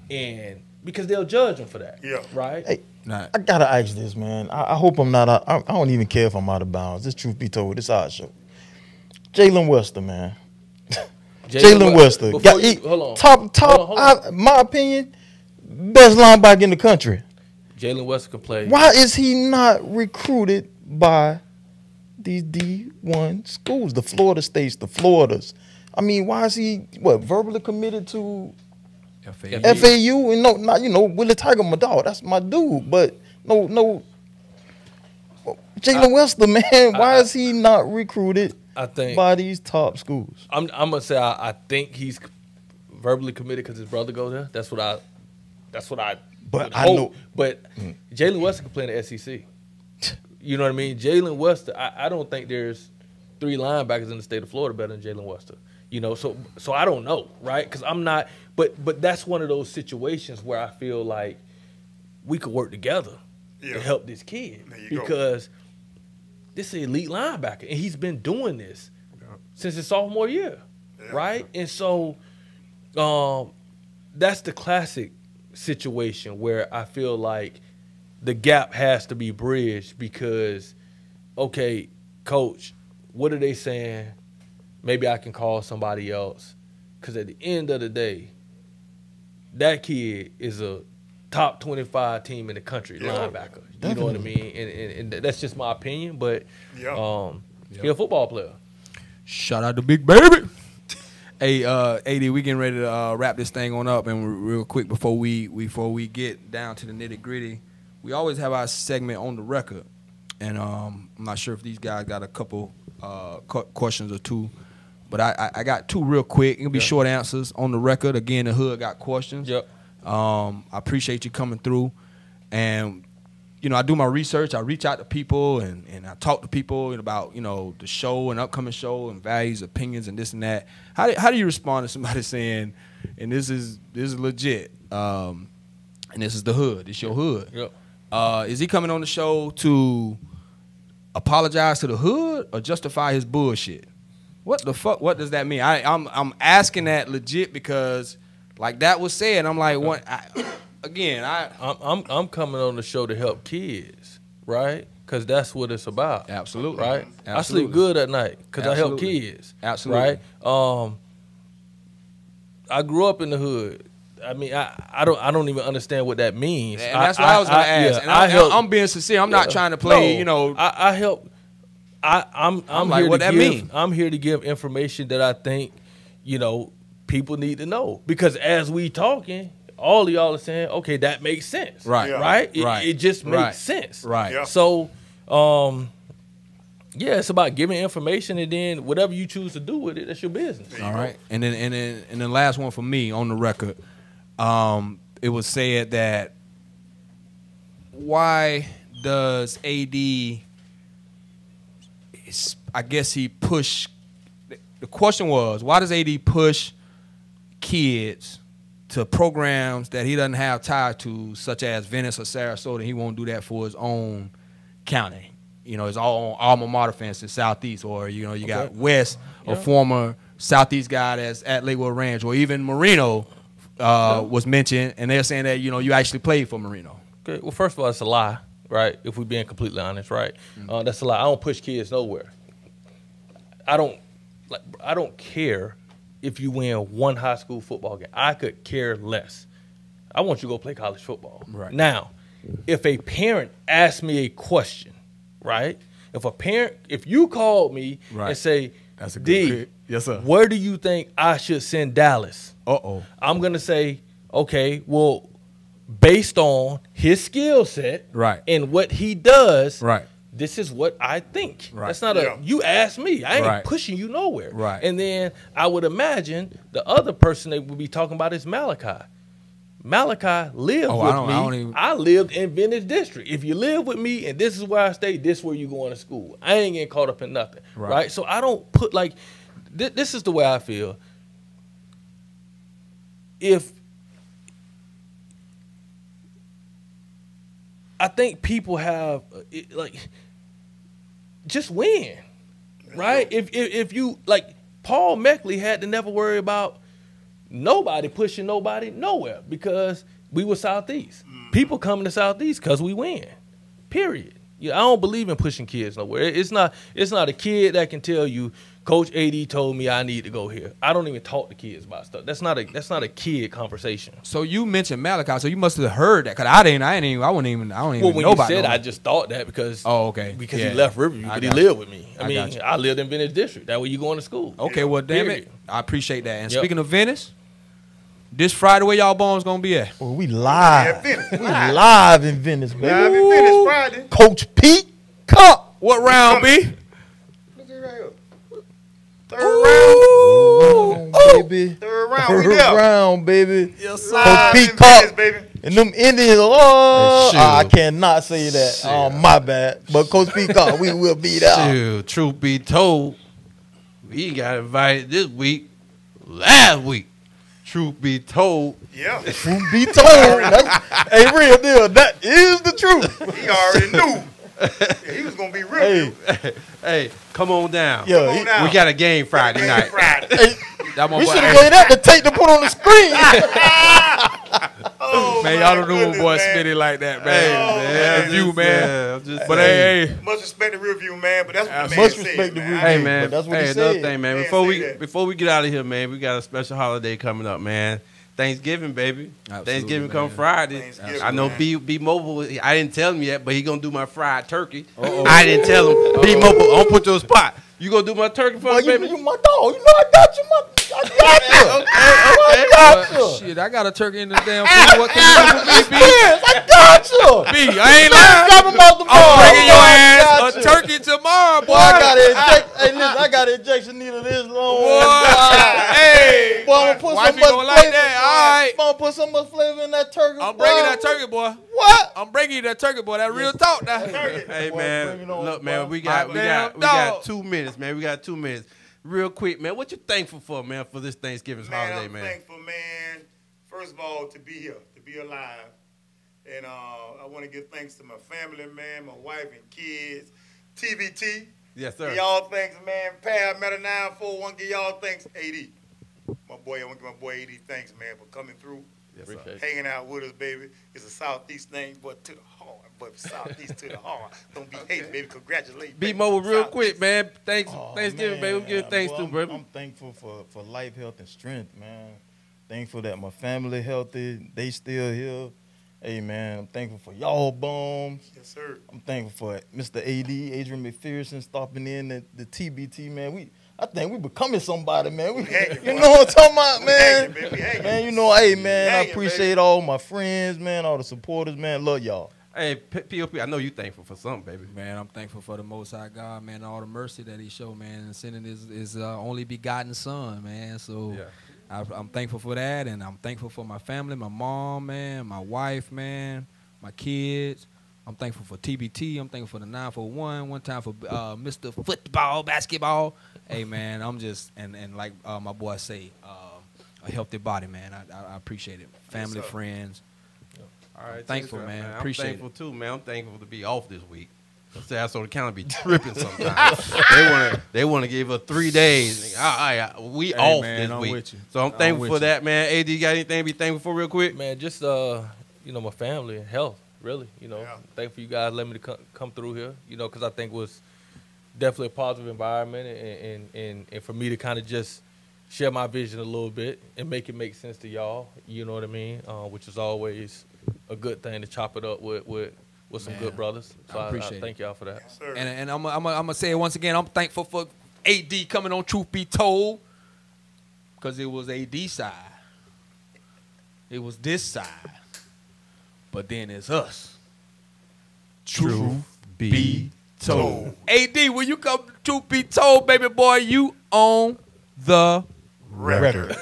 and because they'll judge him for that. Yeah. Right. Hey, I gotta ask this, man. I hope I'm not. I don't even care if I'm out of bounds. This truth be told, this our show. Jalen Wester, man. Jalen Wester. Hold on. Top. My opinion, best linebacker in the country. Jalen Wester can play. Why is he not recruited by these D1 schools, the Florida States, the Floridas? I mean, why is he verbally committed to FAU? And not Willie Tiger, my dog. That's my dude. But no. Jalen Wester, man, why is he not recruited by these top schools? I'm gonna say I think he's verbally committed because his brother goes there. That's what I But I know. But Jalen Wester can play in the SEC. You know what I mean? Jalen Wester, I don't think there's 3 linebackers in the state of Florida better than Jalen Wester. You know, so I don't know, right? Because I'm not. But that's one of those situations where I feel like we could work together to help this kid because this is an elite linebacker, and he's been doing this since his sophomore year, right? And so that's the classic situation where I feel like the gap has to be bridged because, okay, coach, what are they saying? Maybe I can call somebody else. Because at the end of the day, that kid is a top 25 team in the country linebacker. You know what I mean? And that's just my opinion, but he's a football player. Shout out to Big Baby. Hey, AD, we getting ready to wrap this thing on up, and real quick before we get down to the nitty gritty, we always have our segment on the record, and I'm not sure if these guys got a couple questions or two, but I got 2 real quick. It'll be short answers on the record. Again, the hood got questions. Yep. I appreciate you coming through, and you know, I do my research. I reach out to people and I talk to people about, you know, the show and upcoming show and values, opinions, and this and that. How do you respond to somebody saying, and this is legit, and this is the hood, it's your hood? Yep. Is he coming on the show to apologize to the hood or justify his bullshit? What the fuck? What does that mean? I'm asking that legit because like that was said. I'm like, what? I'm coming on the show to help kids, right? Because that's what it's about. Absolutely. Right? Absolutely. I sleep good at night because I help kids. Absolutely. Right? I grew up in the hood. I mean, I don't even understand what that means. And that's what I was going to ask. Yeah, and I'm being sincere. I'm not trying to play, you know. I help. I'm like, here what to that give, mean? I'm here to give information that I think, you know, people need to know. Because as we talking, all of y'all are saying, okay, that makes sense. Right. Yeah. Right? Right. It just makes Right. sense. Right. Yeah. So, yeah, it's about giving information, and then whatever you choose to do with it, that's your business. All right. And then the last one for me on the record, it was said that why does AD, I guess he pushed, the question was, why does AD push kids to programs that he doesn't have tied to, such as Venice or Sarasota? He won't do that for his own county. You know, his own alma mater, for instance, Southeast, or, you know, you got West, a former Southeast guy that's at Lakewood Ranch, or even Marino was mentioned, and they're saying that, you know, you actually played for Marino. Okay. Well, first of all, it's a lie, right? If we're being completely honest, right? That's a lie. I don't push kids nowhere. I don't care if you win one high school football game. I could care less. I want you to go play college football. Right. Now, if a parent asks me a question, right? If you called me and say, That's a good D, pick. Yes, sir. where do you think I should send Dallas? Uh-oh. I'm going to say, okay, well, based on his skill set Right. and what he does, Right. this is what I think. Right. That's not you ask me. I ain't Right. pushing you nowhere. Right. And then I would imagine the other person they would be talking about is Malachi. Malachi lived with me. I lived in Venice District. If you live with me and this is where I stay, this is where you going to school. I ain't getting caught up in nothing. Right? So I don't put like this is the way I feel. If I think people have like just win, right? If you like Paul Meckley had to never worry about nobody pushing nobody nowhere because we were Southeast. People coming to Southeast because we win. Period. Yeah, I don't believe in pushing kids nowhere. It's not a kid that can tell you, Coach AD told me I need to go here. I don't even talk to kids about stuff. That's not a kid conversation. So you mentioned Malachi, so you must have heard that, because I don't even Well, when know you about said, him. I just thought that because because he left Riverview, but he lived with me. I mean, I lived in Venice District. That way you going to school. Okay, well, damn Period. it, I appreciate that. And speaking of Venice, this Friday, where y'all bombs gonna be at? Well, we live. Venice. We live in Venice, baby. Live in Venice Friday. Coach Pete Cup. What round, B? Look at right here. Third round. Baby. Third round. We Third there. round, baby. Yes, Live Pete in Cup. Venice, baby. And them Indians, I cannot say that. Oh, my bad. But Coach Peacock, we will beat out. Shoot, truth be told, we got invited this week, last week. Truth be told. Yeah. Truth be told. Hey, real deal. That is the truth. He already knew. Yeah, he was going to be real. Hey, come on down. Yeah, we got a game Friday night. Hey, we should have gave that the tape to put on the screen. Oh, Man, y'all don't know my boy Smitty like that, man. Review, man. But hey, much respect to review, man. But that's what the man Much said, respect to man. review. Hey man, But that's what he another said. thing, man. Man, Before we get out of here, man, we got a special holiday coming up, man. Thanksgiving, baby. Absolutely, Thanksgiving man. come Friday. Thanksgiving, I know man. B Mobile. I didn't tell him yet, but he gonna do my fried turkey. I didn't tell him. B Mobile, I'm gonna put you on the spot. You gonna do my turkey for Boy, me, baby? you my dog. You know I got you. I got you. shit, I got a turkey in the damn food. What can you do for me, B? Yes, I got you. B, I ain't lying. Drop him off the I'm bar. bringing your I ass got a you. turkey tomorrow, boy. Boy, I got an injection. Hey, listen, I got an injection needle this long. Hey, Boy, I'm gonna put so wifey much gonna like flavor. that. All right. I'm gonna put so much flavor in that turkey. I'm boy. bringing that turkey, boy. What? I'm bringing you that turkey, boy. That real talk now. Hey Boy, man, bring it on, look, boy. man, we got dog. 2 minutes, man. We got 2 minutes. Real quick, man. What you thankful for, man, for this Thanksgiving holiday, I'm thankful, man. First of all, to be here, to be alive. And I want to give thanks to my family, man, my wife and kids. TVT. Yes, sir. Give y'all thanks, man. Pal, Meta 941, give y'all thanks. AD. My boy, I want to give my boy AD thanks, man, for coming through. Yes, sir. Hanging out with us, baby. It's a Southeast thing, but to the heart. But Southeast to the heart. Don't be hating, baby. Congratulations. B baby. Mobile, real Southeast. quick, man. Oh, Thanksgiving, man. baby. We give thanks Well, to, bro. I'm thankful for life, health, and strength, man. Thankful that my family healthy. They still here. Hey, man, I'm thankful for y'all bombs. Yes, sir. I'm thankful for Mr. AD, Adrian McPherson, stopping in at the TBT, man. I think we becoming somebody, man. You know what I'm talking about, man? Hanging, baby, hanging. Man, you know, hey, man, I Hanging, appreciate baby. all my friends, man, all the supporters, man. Love y'all. Hey, POP, I know you thankful for something, baby. Man, I'm thankful for the Most High God, man, and all the mercy that He showed, man, and sending His only begotten Son, man. So I'm thankful for that, and I'm thankful for my family, my mom, man, my wife, man, my kids. I'm thankful for TBT. I'm thankful for the 941. One time for Mr. Football, basketball. Hey, man, I'm just and like my boy say, a healthy body, man. I appreciate it. Family, friends. All right, Thankful, check this out, man. I'm Appreciate thankful too, man. I'm thankful to be off this week. The ass on the counter be tripping sometimes. they wanna give us 3 days. We off man, this I'm week. with you. So I'm I'm thankful with for you. that, man. AD, you got anything to be thankful for real quick? Man, just my family and health, really. Yeah. Thankful you guys let me to come through here. Because I think it was definitely a positive environment, and for me to kind of just share my vision a little bit and make it make sense to y'all. You know what I mean? Which is always a good thing to chop it up with some Man, good brothers. So I appreciate thank y'all for that. Yes, sir. And I'm gonna say it once again. I'm thankful for AD coming on Truth Be Told, because it was AD side. It was this side, but then it's us. Truth Be Told. AD, when you come to Truth Be Told, baby boy, you on the record.